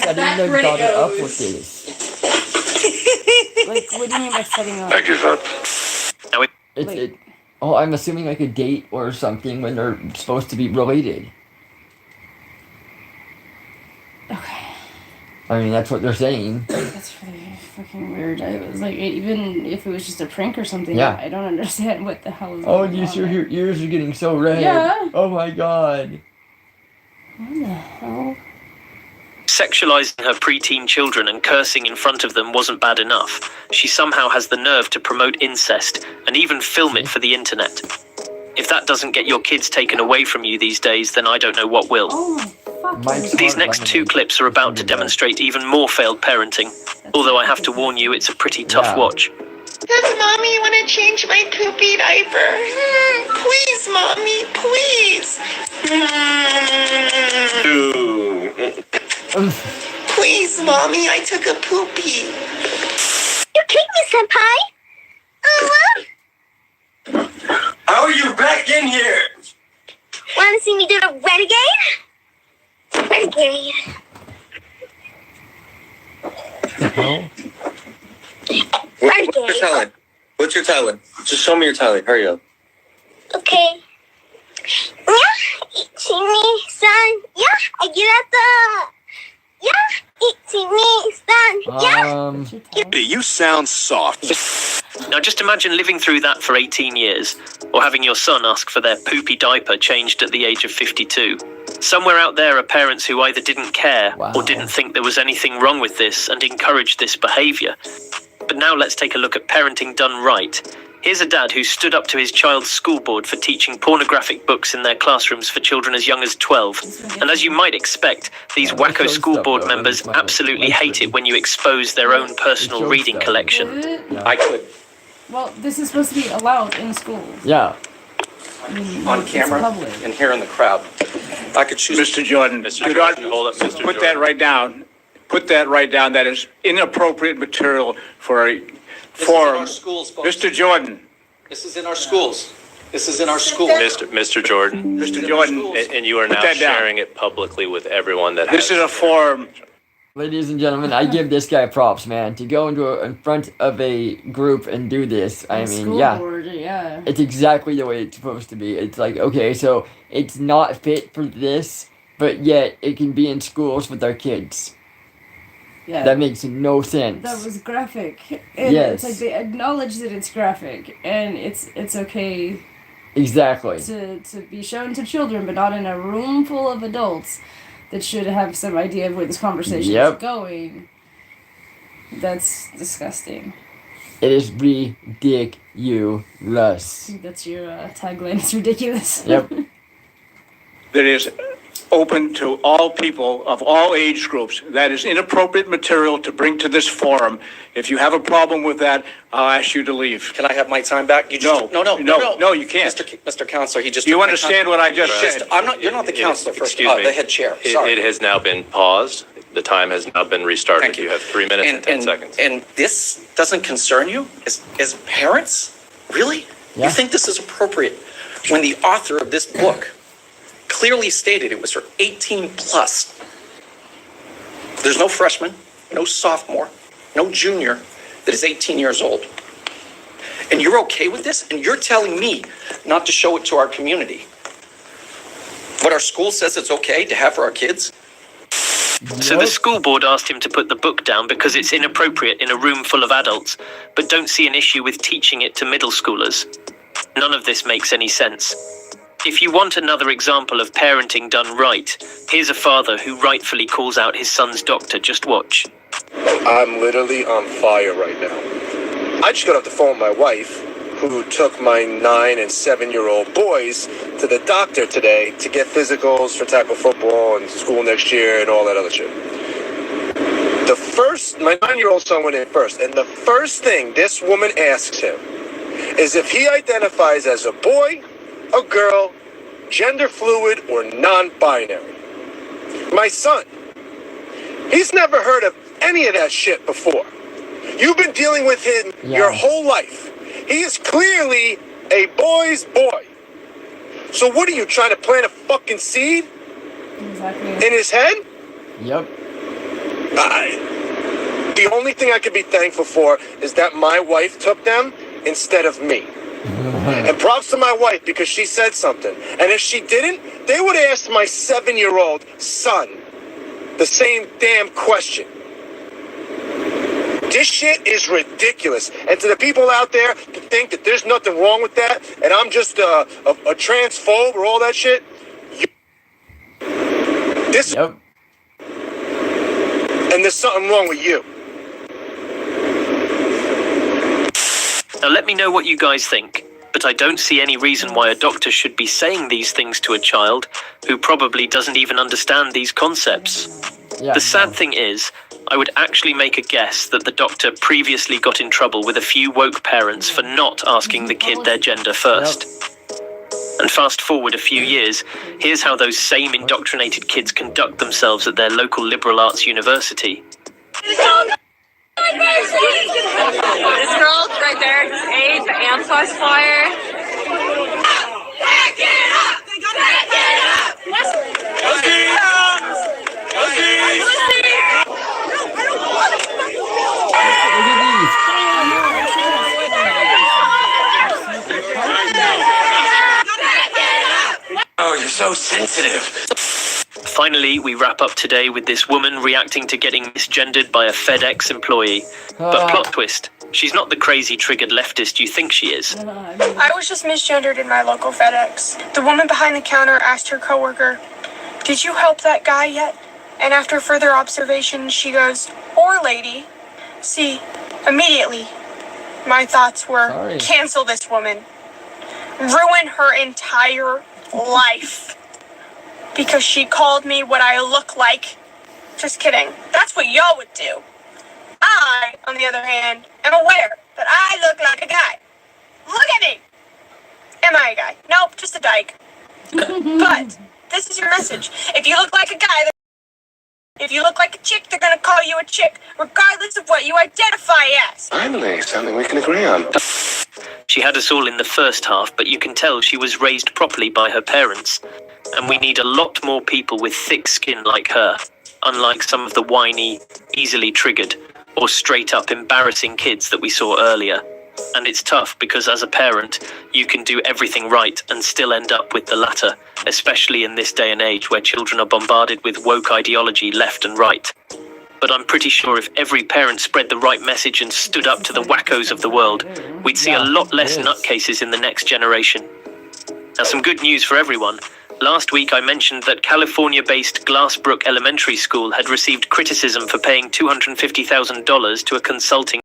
Setting their daughter up with this. Like, what do you mean by setting up? Thank you, son. I'm assuming like a date or something when they're supposed to be related. Okay. I mean, that's what they're saying. That's really fucking weird. I was like, even if it was just a prank or something, Yeah. I don't understand what the hell is Oh, going you on see there. your ears are getting so red. Yeah. Oh my god. What the hell? Sexualizing her preteen children and cursing in front of them wasn't bad enough. She somehow has the nerve to promote incest and even film it for the internet. If that doesn't get your kids taken away from you these days, then I don't know what will. These next two clips are about to demonstrate even more failed parenting, although I have to warn you, it's a pretty tough watch. Does Mommy want to change my poopy diaper? Please, Mommy, please. Please, Mommy, I took a poopy. You kicked me, Senpai. How are you back in here? Want to see me do the renegade? Renegade. What's your talent? What's your talent? Just show me your talent. Hurry up. Okay. Yeah, Ichini-san. Yeah, I get at the... Yeah, Ichini-san. Yeah. You sound soft. Now just imagine living through that for 18 years, or having your son ask for their poopy diaper changed at the age of 52. Somewhere out there are parents who either didn't care or didn't think there was anything wrong with this and encouraged this behavior. But now let's take a look at parenting done right. Here's a dad who stood up to his child's school board for teaching pornographic books in their classrooms for children as young as 12. And as you might expect, these wacko school board members absolutely hate it when you expose their own personal reading collection. I could. Well, this is supposed to be allowed in schools. Yeah. I mean, On it's camera public. and here in the crowd. I could choose. Mr. Jordan, hold up, Mr. put that right down. Put that right down. That is inappropriate material for a forum. Mr. Jordan. This is in our schools. This is in our schools. Mr. Jordan. Mr. Jordan. And you are put now that down. sharing it publicly with everyone that This is a forum. Ladies and gentlemen, I give this guy props, man. To go in front of a group and do this, I mean, School yeah. board, yeah. It's exactly the way it's supposed to be. It's like, okay, so it's not fit for this, but yet it can be in schools with our kids. Yeah. That makes no sense. That was graphic. And Yes. it's like they acknowledge that it's graphic and it's okay Exactly. to be shown to children, but not in a room full of adults that should have some idea of where this conversation is going. That's disgusting. It is ridiculous. That's your tagline. It's ridiculous. Yep. That is open to all people of all age groups. That is inappropriate material to bring to this forum. If you have a problem with that, I'll ask you to leave. Can I have my time back? You just, no, you can't. Mr. Counselor, he just. You took my understand time. what I just said? I'm not. You're not the counselor. First, Excuse me. the head chair. Sorry. It has now been paused. The time has now been restarted. Thank you. You have 3 minutes and 10 seconds. And this doesn't concern you as parents? Really? You think this is appropriate when the author of this book clearly stated it was for 18 plus? There's no freshman, no sophomore, no junior that is 18 years old. And you're okay with this? And you're telling me not to show it to our community? What our school says it's okay to have for our kids? So the school board asked him to put the book down because it's inappropriate in a room full of adults, but don't see an issue with teaching it to middle schoolers. None of this makes any sense. If you want another example of parenting done right, here's a father who rightfully calls out his son's doctor. Just watch. I'm literally on fire right now. I just got off the phone with my wife, who took my 9 and 7-year-old boys to the doctor today to get physicals for tackle football and school next year and all that other shit. My 9-year-old son went in first, and the first thing this woman asks him is if he identifies as a boy, a girl, gender fluid, or non-binary. My son, he's never heard of any of that shit before. You've been dealing with him your whole life. He is clearly a boy's boy. So what are you trying to plant a fucking seed? Exactly. In his head? Yep. The only thing I could be thankful for is that my wife took them instead of me. And props to my wife because she said something. And if she didn't, they would have asked my 7-year-old son the same damn question. This shit is ridiculous. And to the people out there that think that there's nothing wrong with that, and I'm just a transphobe or all that shit, Yep. And there's something wrong with you. Now let me know what you guys think, but I don't see any reason why a doctor should be saying these things to a child who probably doesn't even understand these concepts. Yeah, the sad thing is, I would actually make a guess that the doctor previously got in trouble with a few woke parents for not asking the kid their gender first. And fast forward a few years, here's how those same indoctrinated kids conduct themselves at their local liberal arts university. This girl right there just ate the Amsource flyer. Back it up! Back it up! Oh, you're so sensitive. Finally, we wrap up today with this woman reacting to getting misgendered by a FedEx employee. But plot twist, she's not the crazy triggered leftist you think she is. I was just misgendered in my local FedEx. The woman behind the counter asked her coworker, "Did you help that guy yet?" And after further observation, she goes, "Or lady." See, immediately, my thoughts were, cancel this woman. Ruin her entire life. Because she called me what I look like. Just kidding. That's what y'all would do. I, on the other hand, am aware that I look like a guy. Look at me! Am I a guy? Nope, just a dyke. But this is your message. If you look like a guy, if you look like a chick, they're gonna call you a chick, regardless of what you identify as. Finally, something we can agree on. She had us all in the first half, but you can tell she was raised properly by her parents. And we need a lot more people with thick skin like her, unlike some of the whiny, easily triggered, or straight up embarrassing kids that we saw earlier. And it's tough because as a parent, you can do everything right and still end up with the latter, especially in this day and age where children are bombarded with woke ideology left and right. But I'm pretty sure if every parent spread the right message and stood up to the wackos of the world, we'd see a lot less nutcases in the next generation. Now, some good news for everyone. Last week I mentioned that California-based Glassbrook Elementary School had received criticism for paying $250,000 to a consulting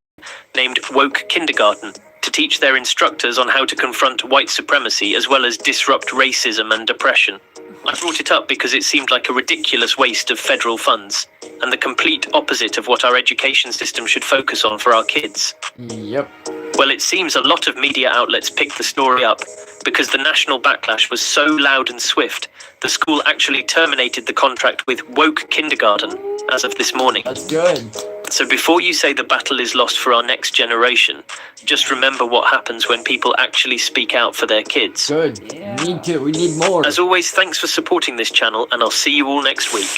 named Woke Kindergarten to teach their instructors on how to confront white supremacy as well as disrupt racism and oppression. I brought it up because it seemed like a ridiculous waste of federal funds and the complete opposite of what our education system should focus on for our kids. Yep. Well, it seems a lot of media outlets picked the story up because the national backlash was so loud and swift, the school actually terminated the contract with Woke Kindergarten as of this morning. That's good. So before you say the battle is lost for our next generation, just remember what happens when people actually speak out for their kids. Good. Yeah. We need more. As always, thanks for supporting this channel, and I'll see you all next week.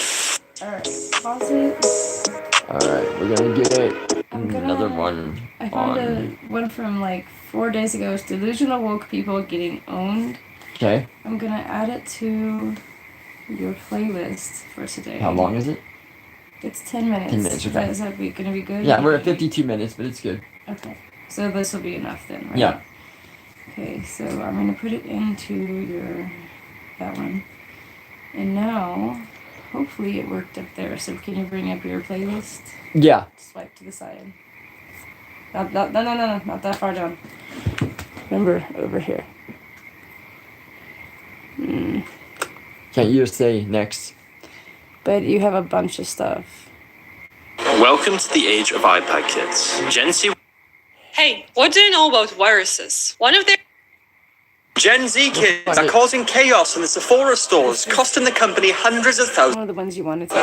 Alright, pause it. Alright, we're gonna get another one. I found one from like 4 days ago. It's delusional woke people getting owned. Okay. I'm gonna add it to your playlist for today. How long is it? It's 10 minutes. 10 minutes, okay. Is that gonna be good? Yeah, we're at 52 minutes, but it's good. Okay. So this will be enough then, right? Yeah. Okay, so I'm gonna put it into that one. And now, hopefully it worked up there. So can you bring up your playlist? Yeah. Swipe to the side. No, not that far down. Remember, over here. Can't you just say next? But you have a bunch of stuff. Welcome to the age of iPad kids. Gen Z. Hey, what do you know about viruses? One of their Gen Z kids are causing chaos in the Sephora stores, costing the company hundreds of thousands. One of the ones you wanted to.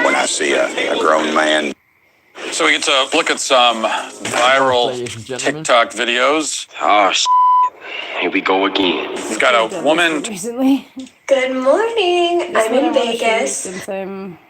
When I see a grown man. So we get to look at some viral TikTok videos. Oh, Here we go again. We've got a woman recently. Good morning. I'm in Vegas.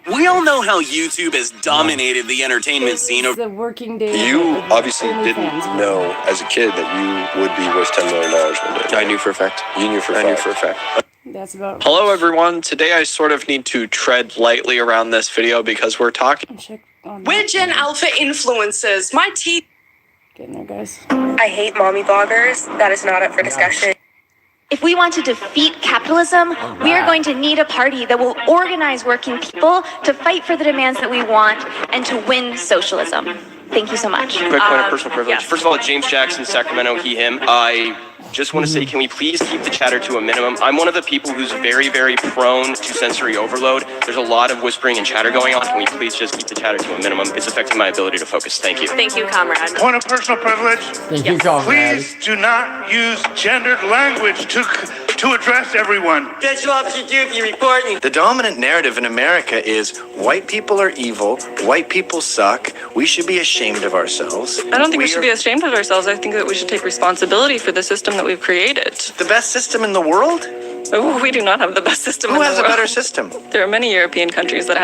We all know how YouTube has dominated the entertainment scene. The working day. You obviously didn't know as a kid that you would be worth $10 million one day. I knew for a fact. You knew for a fact. That's about. Hello, everyone. Today I sort of need to tread lightly around this video because we're talking. Which and alpha influences? My teeth. Getting there, guys. I hate mommy bloggers. That is not up for discussion. If we want to defeat capitalism, we are going to need a party that will organize working people to fight for the demands that we want and to win socialism. Thank you so much. Quick point of personal privilege. First of all, James Jackson, Sacramento, he, him. I just want to say, can we please keep the chatter to a minimum? I'm one of the people who's very, very prone to sensory overload. There's a lot of whispering and chatter going on. Can we please just keep the chatter to a minimum? It's affecting my ability to focus. Thank you. Thank you, comrade. Point of personal privilege. Thank you, comrade. Please do not use gendered language to address everyone. Special Officer Dupey reporting. The dominant narrative in America is white people are evil, white people suck, we should be ashamed of ourselves. I don't think we should be ashamed of ourselves. I think that we should take responsibility for the system that we've created. The best system in the world? Oh, we do not have the best system in the world. Who has a better system? There are many European countries that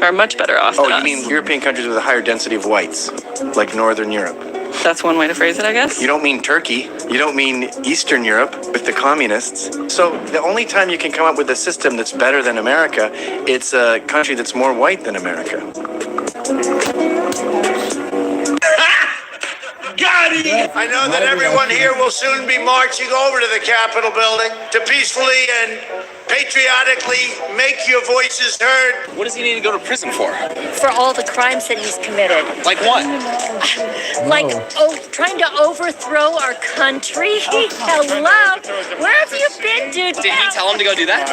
are much better off than us. You mean European countries with a higher density of whites, like Northern Europe? That's one way to phrase it, I guess. You don't mean Turkey. You don't mean Eastern Europe with the communists. So the only time you can come up with a system that's better than America, it's a country that's more white than America. Got it! I know that everyone here will soon be marching over to the Capitol building to peacefully and patriotically make your voices heard. What does he need to go to prison for? For all the crimes that he's committed. Like what? Like, trying to overthrow our country. Hello. Where have you been, dude? Did he tell him to go do that?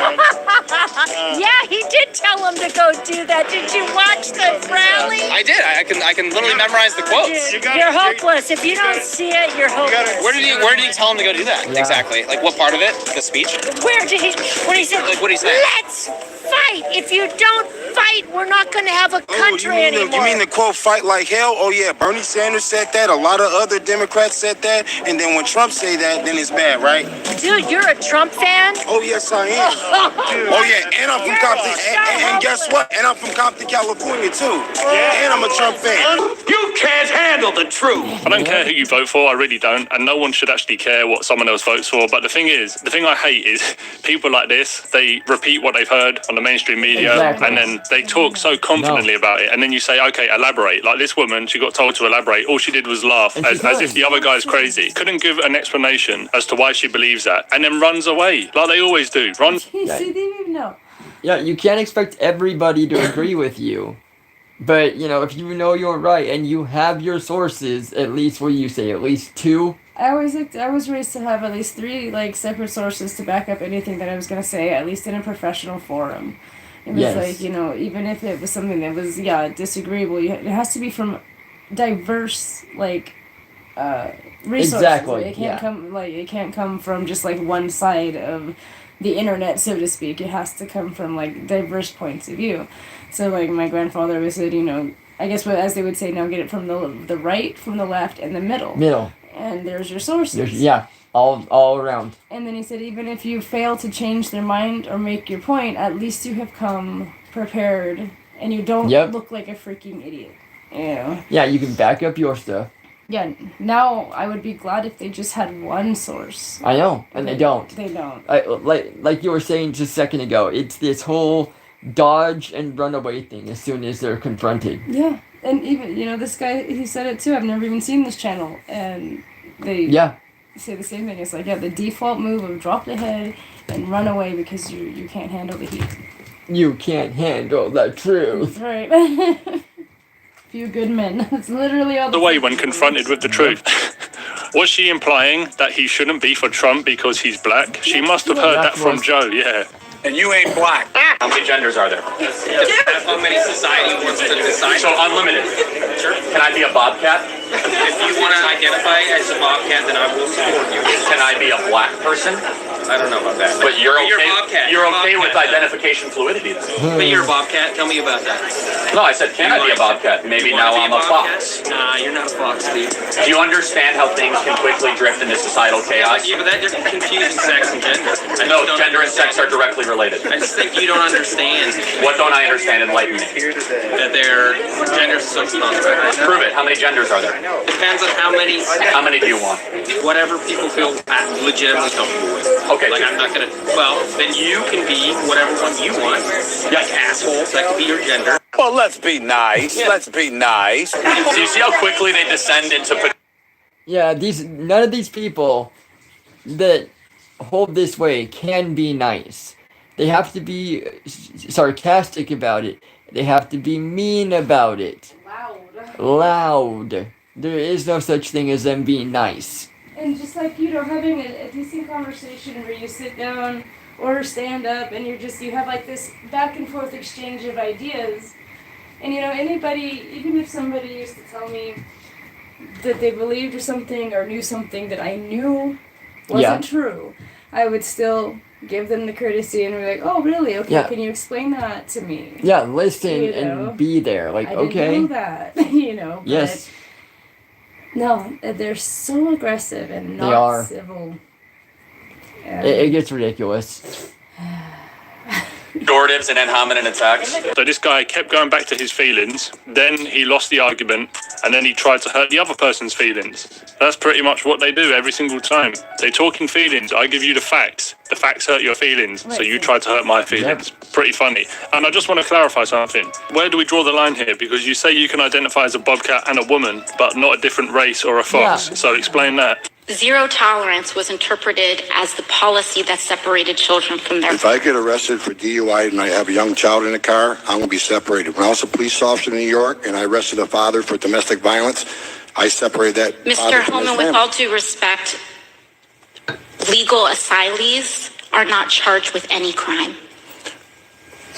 Yeah, he did tell him to go do that. Did you watch the rally? I did. I can literally memorize the quotes. You're hopeless. If you don't see it, you're hopeless. Where did he tell him to go do that? Yeah. Exactly. Like what part of it? The speech? Where did he? When he said, like what did he say? Let's fight. If you don't fight, we're not going to have a country anymore. You mean the quote, fight like hell? Oh, yeah, Bernie Sanders said that. A lot of other Democrats said that. And then when Trump say that, then it's bad, right? Dude, you're a Trump fan? Oh, yes, I am. Oh, yeah, and I'm from Compton. And guess what? And I'm from Compton, California, too. Yeah. And I'm a Trump fan. You can't handle the truth. I don't care who you vote for, I really don't. And no one should actually care what someone else votes for. But the thing I hate is people like this, they repeat what they've heard on the mainstream media, and then they talk so confidently about it, and then you say, okay, elaborate. Like this woman, she got told to elaborate. All she did was laugh, as if the other guy's crazy. Couldn't give an explanation as to why she believes that, and then runs away, like they always do. Yeah, you can't expect everybody to agree with you. But, if you know you're right, and you have your sources, at least, what do you say, at least 2? I was raised to have at least 3 separate sources to back up anything that I was gonna say, at least in a professional forum. It was even if it was something that was disagreeable, it has to be from diverse resources. Exactly. It can't come from just one side of the internet, so to speak. It has to come from diverse points of view. So my grandfather always said, I guess as they would say now, get it from the right, from the left, and the middle. And there's your sources. All around. And then he said, even if you fail to change their mind or make your point, at least you have come prepared, and you don't look like a freaking idiot. Yeah, you can back up your stuff. Yeah, now I would be glad if they just had one source. I know, and they don't. They don't. Like you were saying just a second ago, it's this whole dodge and run away thing as soon as they're confronted. Yeah, and even, this guy, he said it too, I've never even seen this channel, and they say the same thing. It's the default move of drop the head and run away because you can't handle the heat. You can't handle the truth. That's right. Few good men. That's literally all the way when confronted with the truth. Was she implying that he shouldn't be for Trump because he's black? She must have heard that from Joe, yeah. And you ain't black. How many genders are there? That's how many society wants to decide. So unlimited. Sure. Can I be a bobcat? If you want to identify as a bobcat, then I will support you. Can I be a black person? I don't know about that. But you're okay. You're a bobcat. You're okay with identification fluidity, then? But you're a bobcat. Tell me about that. No, I said, can I be a bobcat? Maybe now I'm a fox. Nah, you're not a fox, dude. Do you understand how things can quickly drift into societal chaos? Yeah, but that you're confusing sex and gender. No, gender and sex are directly related. I just think you don't understand. What don't I understand? Enlighten me. That their gender is social construct. Prove it. How many genders are there? Depends on how many. How many do you want? Whatever people feel legitimately comfortable with. Okay. Like, I'm not gonna. Well, then you can be whatever one you want. Like assholes, that could be your gender. Well, let's be nice. Yeah. Let's be nice. So you see how quickly they descend into... Yeah, none of these people that hold this way can be nice. They have to be sarcastic about it. They have to be mean about it. Loud. There is no such thing as them being nice. And just like, having a decent conversation where you sit down or stand up and you have like this back and forth exchange of ideas. And anybody, even if somebody used to tell me that they believed or something or knew something that I knew wasn't true, I would still give them the courtesy and be like, oh, really? Okay, can you explain that to me? Yeah, listen and be there. Like, I okay. didn't know that, Yes. No, they're so aggressive and They are. not civil. It gets ridiculous. Pejoratives and ad hominem attacks. So this guy kept going back to his feelings, then he lost the argument, and then he tried to hurt the other person's feelings. That's pretty much what they do every single time. They talk in feelings, I give you the facts hurt your feelings, so you try to hurt my feelings. Pretty funny. And I just want to clarify something. Where do we draw the line here? Because you say you can identify as a bobcat and a woman, but not a different race or a fox. So explain that. Zero tolerance was interpreted as the policy that separated children from their... If I get arrested for DUI and I have a young child in the car, I'm going to be separated. When I was a police officer in New York and I arrested a father for domestic violence, I separated that. Mr. Holman, with all due respect, legal asylees are not charged with any crime.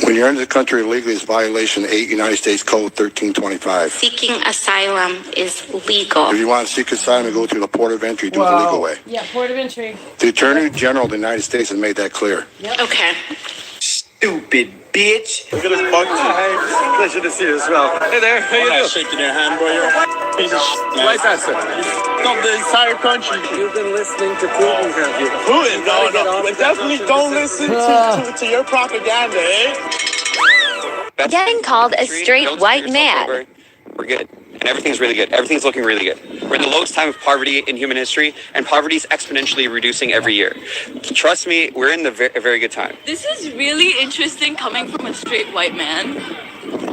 When you're in the country illegally, it's violation 8 United States Code 1325. Seeking asylum is legal. If you want to seek asylum, you go through the port of entry, do it the legal way. Yeah, port of entry. The Attorney General of the United States has made that clear. Yep. Okay. Stupid bitch. Look at this bug. Hi. Pleasure to see you as well. Hey there, how you doing? Shaking your hand, bro. You're a piece of shit. Like that, sir. Stop the entire country. You've been listening to Putin, have you? Putin? No. Definitely don't listen to your propaganda, eh? Getting called a straight white man. We're good. And everything's really good. Everything's looking really good. We're in the lowest time of poverty in human history, and poverty is exponentially reducing every year. Trust me, we're in a very good time. This is really interesting coming from a straight white man.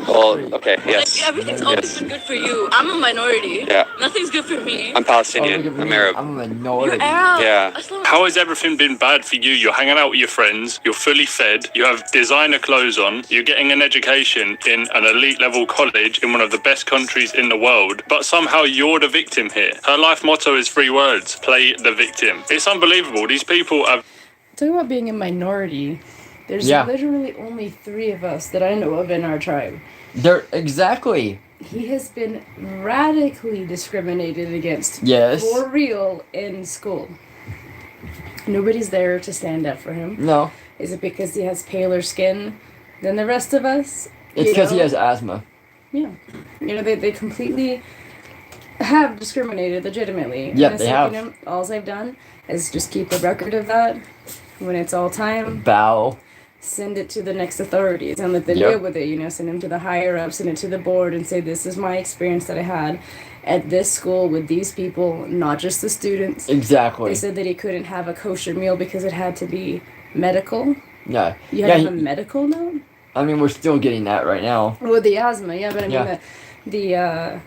Well, okay, yes. Like, everything's always been good for you. I'm a minority. Yeah. Nothing's good for me. I'm Palestinian. I'm Arab. I'm a minority. You're Arab. Yeah. How has everything been bad for you? You're hanging out with your friends, you're fully fed, you have designer clothes on, you're getting an education in an elite level college in one of the best countries in the world, but somehow you're the victim here. Her life motto is 3 words: play the victim. It's unbelievable. These people have... Talk about being a minority. There's literally only 3 of us that I know of in our tribe. Exactly. He has been radically discriminated against. Yes. For real in school. Nobody's there to stand up for him. No. Is it because he has paler skin than the rest of us? It's because he has asthma. Yeah. They completely have discriminated legitimately. Yeah, they have. All I've done is just keep a record of that. When it's all time, bow. Send it to the next authorities and let them deal with it. Send them to the higher ups, send it to the board and say, this is my experience that I had at this school with these people, not just the students. Exactly. They said that he couldn't have a kosher meal because it had to be medical. Yeah. You have a medical note? I mean, we're still getting that right now. With the asthma, but I mean the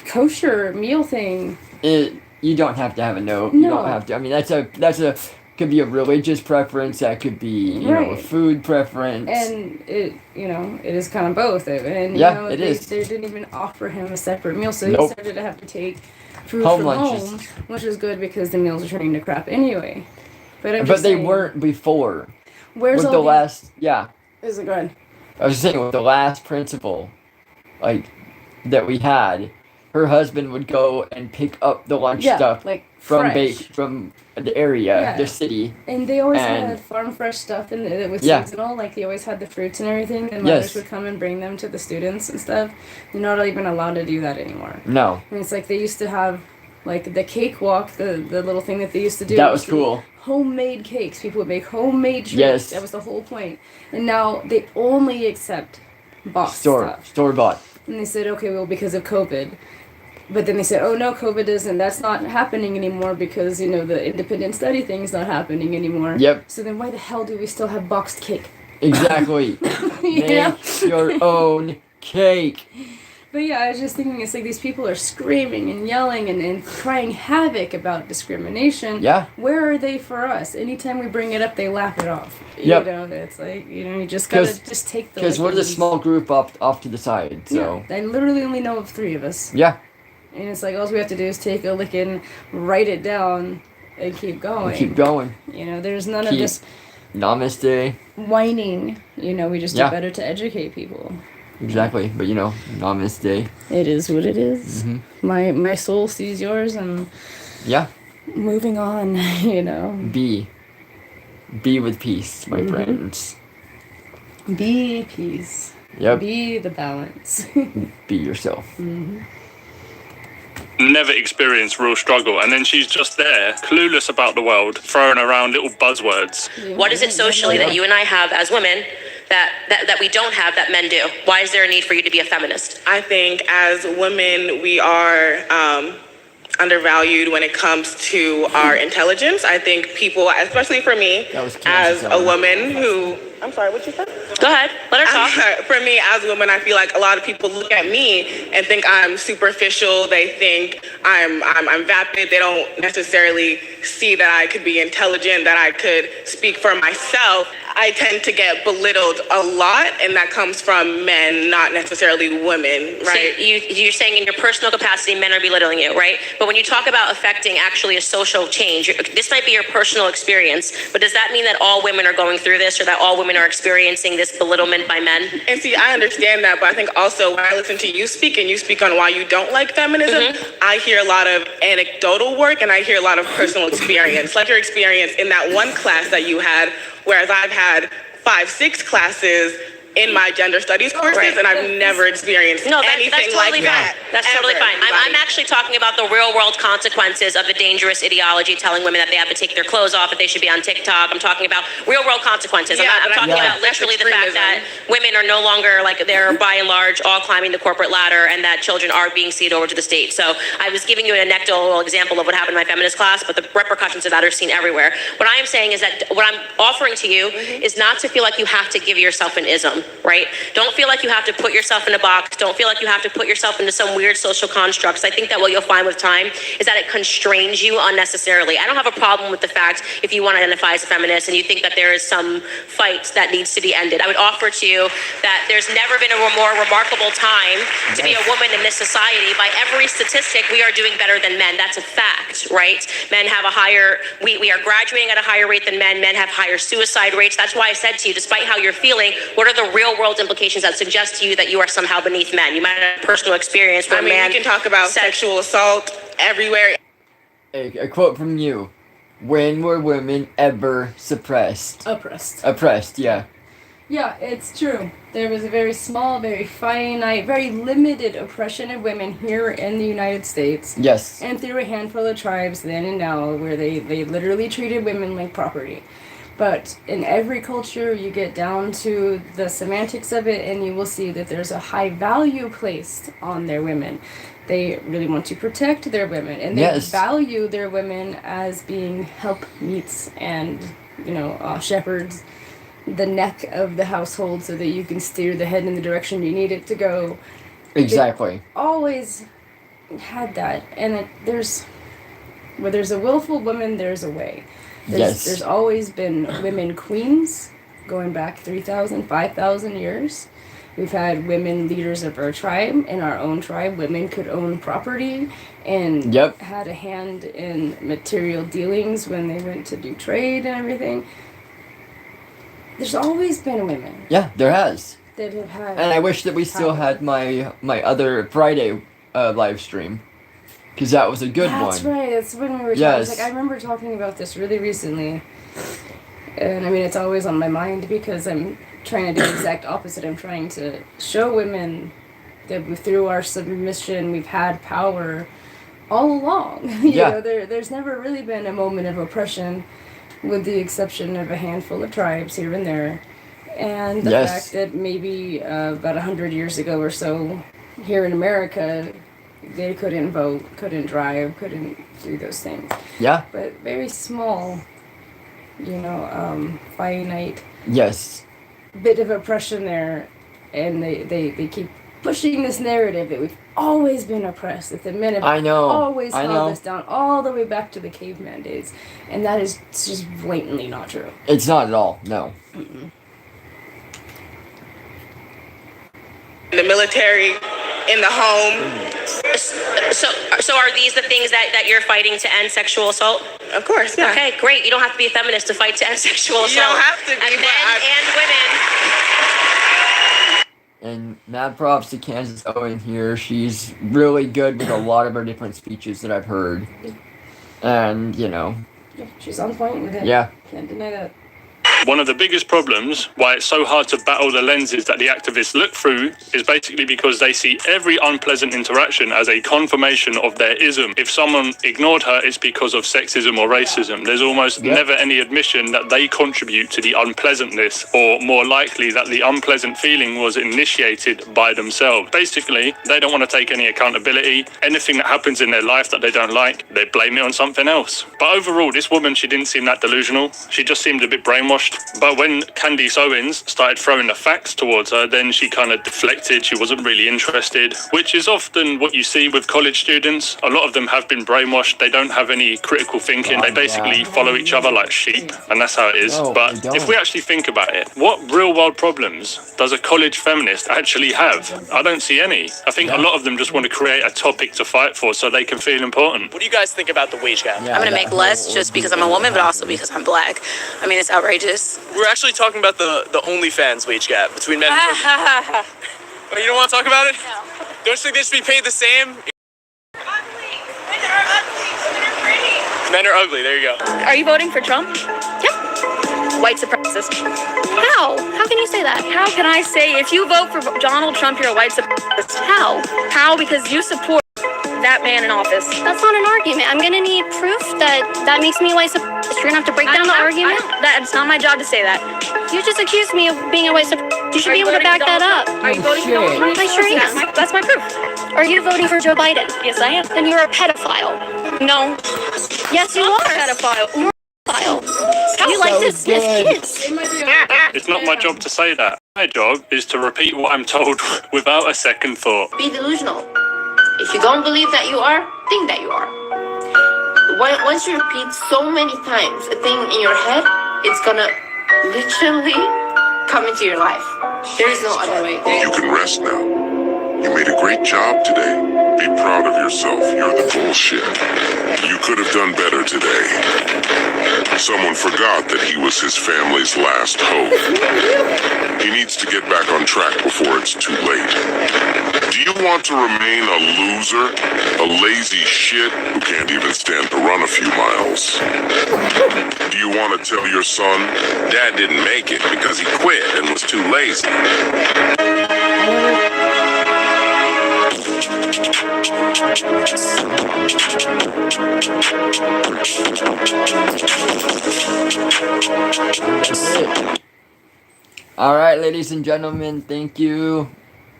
kosher meal thing. You don't have to have a note. No. You don't have to. I mean, that's a could be a religious preference. That could be a food preference. And it is kind of both. And it is. They didn't even offer him a separate meal, so he started to have to take food from home, which was good because the meals are turning to crap anyway. But they weren't before. Where's with all the last? Yeah. Is it good? I was saying with the last principal, like that we had. her husband would go and pick up the lunch stuff like from fresh. from the area, the city. And they always had farm fresh stuff and it was seasonal. Like they always had the fruits and everything. And mothers would come and bring them to the students and stuff. You're not even allowed to do that anymore. No. And it's like they used to have like the cakewalk, the little thing that they used to do. That was cool. Homemade cakes. People would make homemade treats. Yes. That was the whole point. And now they only accept boxed stuff. Store bought. And they said, okay, well, because of COVID. But then they said, oh, no, COVID isn't. That's not happening anymore because, you know, the independent study thing's not happening anymore. Yep. So then why the hell do we still have boxed cake? Exactly. Make your own cake. But yeah, I was just thinking, it's like these people are screaming and yelling and crying havoc about discrimination. Yeah. Where are they for us? Anytime we bring it up, they laugh it off. Yep. You know, it's like, you know, you just gotta just take the... Because we're the small group off to the side, so... Yeah, I literally only know of 3 of us. Yeah. And it's like, all we have to do is take a licking, write it down, and keep going. Keep going. You know, there's none of this... Namaste. Whining. You know, we just do better to educate people. Exactly, but you know, namaste. It is what it is. Mm-hmm. My soul sees yours, and moving on. You know, be with peace, my friends. Be peace. Yep. Be the balance. Be yourself. Mm-hmm. Never experienced real struggle, and then she's just there, clueless about the world, throwing around little buzzwords. What is it socially that you and I have as women that we don't have that men do? Why is there a need for you to be a feminist? I think as women, we are undervalued when it comes to our intelligence. I think people, especially for me, as a woman who... I'm sorry, what you said? Go ahead, let her talk. For me, as a woman, I feel like a lot of people look at me and think I'm superficial. They think I'm vapid. They don't necessarily see that I could be intelligent, that I could speak for myself. I tend to get belittled a lot, and that comes from men, not necessarily women, right? So you're saying in your personal capacity, men are belittling you, right? But when you talk about affecting actually a social change, this might be your personal experience, but does that mean that all women are going through this, or that all women are experiencing this belittlement by men? And see, I understand that, but I think also when I listen to you speak, and you speak on why you don't like feminism, I hear a lot of anecdotal work, and I hear a lot of personal experience, like your experience in that one class that you had, whereas I've had 5-6 classes in my gender studies courses, and I've never experienced anything totally like that. That's totally fine. I'm actually talking about the real world consequences of the dangerous ideology telling women that they have to take their clothes off, that they should be on TikTok. I'm talking about real world consequences. I'm talking about literally the fact that women are no longer, like, they're by and large all climbing the corporate ladder, and that children are being ceded over to the state. So I was giving you an anecdotal example of what happened in my feminist class, but the repercussions of that are seen everywhere. What I am saying is that what I'm offering to you is not to feel like you have to give yourself an ism. Right? Don't feel like you have to put yourself in a box. Don't feel like you have to put yourself into some weird social constructs. I think that what you'll find with time is that it constrains you unnecessarily. I don't have a problem with the fact if you want to identify as a feminist and you think that there is some fight that needs to be ended. I would offer to you that there's never been a more remarkable time to be a woman in this society. By every statistic, we are doing better than men. That's a fact, right? Men have we are graduating at a higher rate than men. Men have higher suicide rates. That's why I said to you, despite how you're feeling, what are the real world implications that suggest to you that you are somehow beneath men? You might have a personal experience where we can talk about sexual assault everywhere. A quote from you. When were women ever suppressed? Oppressed, yeah. Yeah, it's true. There was a very small, very finite, very limited oppression of women here in the United States. Yes. And through a handful of tribes then and now where they literally treated women like property. But in every culture, you get down to the semantics of it, and you will see that there's a high value placed on their women. They really want to protect their women, and they value their women as being helpmeets and, shepherds, the neck of the household, so that you can steer the head in the direction you need it to go. Exactly. They always had that, and there's a willful woman, there's a way. There's always been women queens going back 3,000, 5,000 years. We've had women leaders of our tribe. In our own tribe, women could own property and had a hand in material dealings when they went to do trade and everything. There's always been women. Yeah, there has. That have had. And I wish that we still had my other Friday live stream. Because that was a good one. That's right. That's when we were talking. Like, I remember talking about this really recently. And I mean, it's always on my mind because I'm trying to do the exact opposite. I'm trying to show women that through our submission, we've had power all along. You know, there's never really been a moment of oppression, with the exception of a handful of tribes here and there. And the fact that maybe about 100 years ago or so, here in America, they couldn't vote, couldn't drive, couldn't do those things. Yeah. But very small, you know, finite. Yes. Bit of oppression there, and they keep pushing this narrative that we've always been oppressed, that the men have always held us down, all the way back to the caveman days. And that is just blatantly not true. It's not at all, no. Mm-mm. In the military, in the home. So are these the things that you're fighting to end sexual assault? Of course, yeah. Okay, great. You don't have to be a feminist to fight to end sexual assault. You don't have to be, and men and women. And mad props to Kansas Owen here. She's really good with a lot of her different speeches that I've heard. And, you know. Yeah, she's on point with it. Yeah. Can't deny that. One of the biggest problems why it's so hard to battle the lenses that the activists look through is basically because they see every unpleasant interaction as a confirmation of their ism. If someone ignored her, it's because of sexism or racism. There's almost never any admission that they contribute to the unpleasantness, or more likely that the unpleasant feeling was initiated by themselves. Basically, they don't want to take any accountability. Anything that happens in their life that they don't like, they blame it on something else. But overall, this woman, she didn't seem that delusional. She just seemed a bit brainwashed. But when Candice Owens started throwing the facts towards her, then she kind of deflected. She wasn't really interested, which is often what you see with college students. A lot of them have been brainwashed. They don't have any critical thinking. They basically follow each other like sheep, and that's how it is. But if we actually think about it, what real world problems does a college feminist actually have? I don't see any. I think a lot of them just want to create a topic to fight for so they can feel important. What do you guys think about the wage gap? I'm going to make less just because I'm a woman, but also because I'm black. I mean, it's outrageous. We're actually talking about the OnlyFans wage gap between men and women. Oh, you don't want to talk about it? No. Don't you think they should be paid the same? Men are ugly, there you go. Are you voting for Trump? Yep. White supremacist. How? How can you say that? How can I say if you vote for Donald Trump, you're a white supremacist? How? How? Because you support that man in office. That's not an argument. I'm gonna need proof that makes me a white supremacist. You're gonna have to break down the argument. That's not my job to say that. You just accused me of being a white supremacist. You should be able to back that up. Are you voting for Donald Trump? I sure am. That's my proof. Are you voting for Joe Biden? Yes, I am. Then you're a pedophile. No. Yes, you are. Pedophile. You're a pedophile. You like to sniff kids. It's not my job to say that. My job is to repeat what I'm told without a second thought. Be delusional. If you don't believe that you are, think that you are. Once you repeat so many times a thing in your head, it's gonna literally come into your life. There is no other way. You can rest now. You made a great job today. Be proud of yourself. You're the bullshit. You could have done better today. Someone forgot that he was his family's last hope. He needs to get back on track before it's too late. Do you want to remain a loser? A lazy shit who can't even stand to run a few miles? Do you want to tell your son, Dad didn't make it because he quit and was too lazy? All right, ladies and gentlemen, thank you,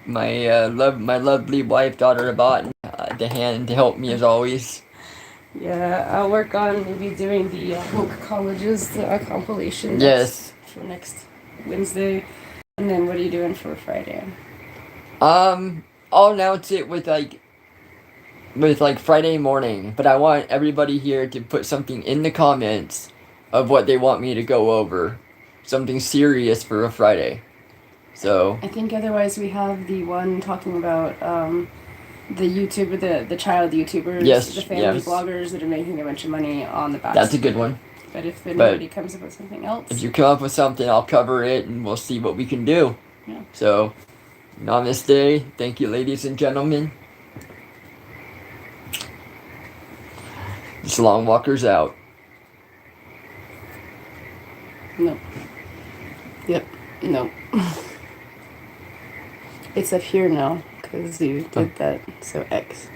my lovely wife, daughter Abat, to help me as always. Yeah, I'll work on maybe doing the woke colleges, the compilation. Yes. For next Wednesday, and then what are you doing for Friday? I'll announce it with Friday morning, but I want everybody here to put something in the comments of what they want me to go over. Something serious for a Friday. So I think otherwise we have the one talking about the YouTuber, the child YouTubers, the family bloggers that are making a bunch of money on the back. That's a good one. But if anybody comes up with something else, if you come up with something, I'll cover it and we'll see what we can do. Yeah. So, namaste. Thank you, ladies and gentlemen. It's LongWalker's out. No. Yep. No. It's up here now because you did that. So X.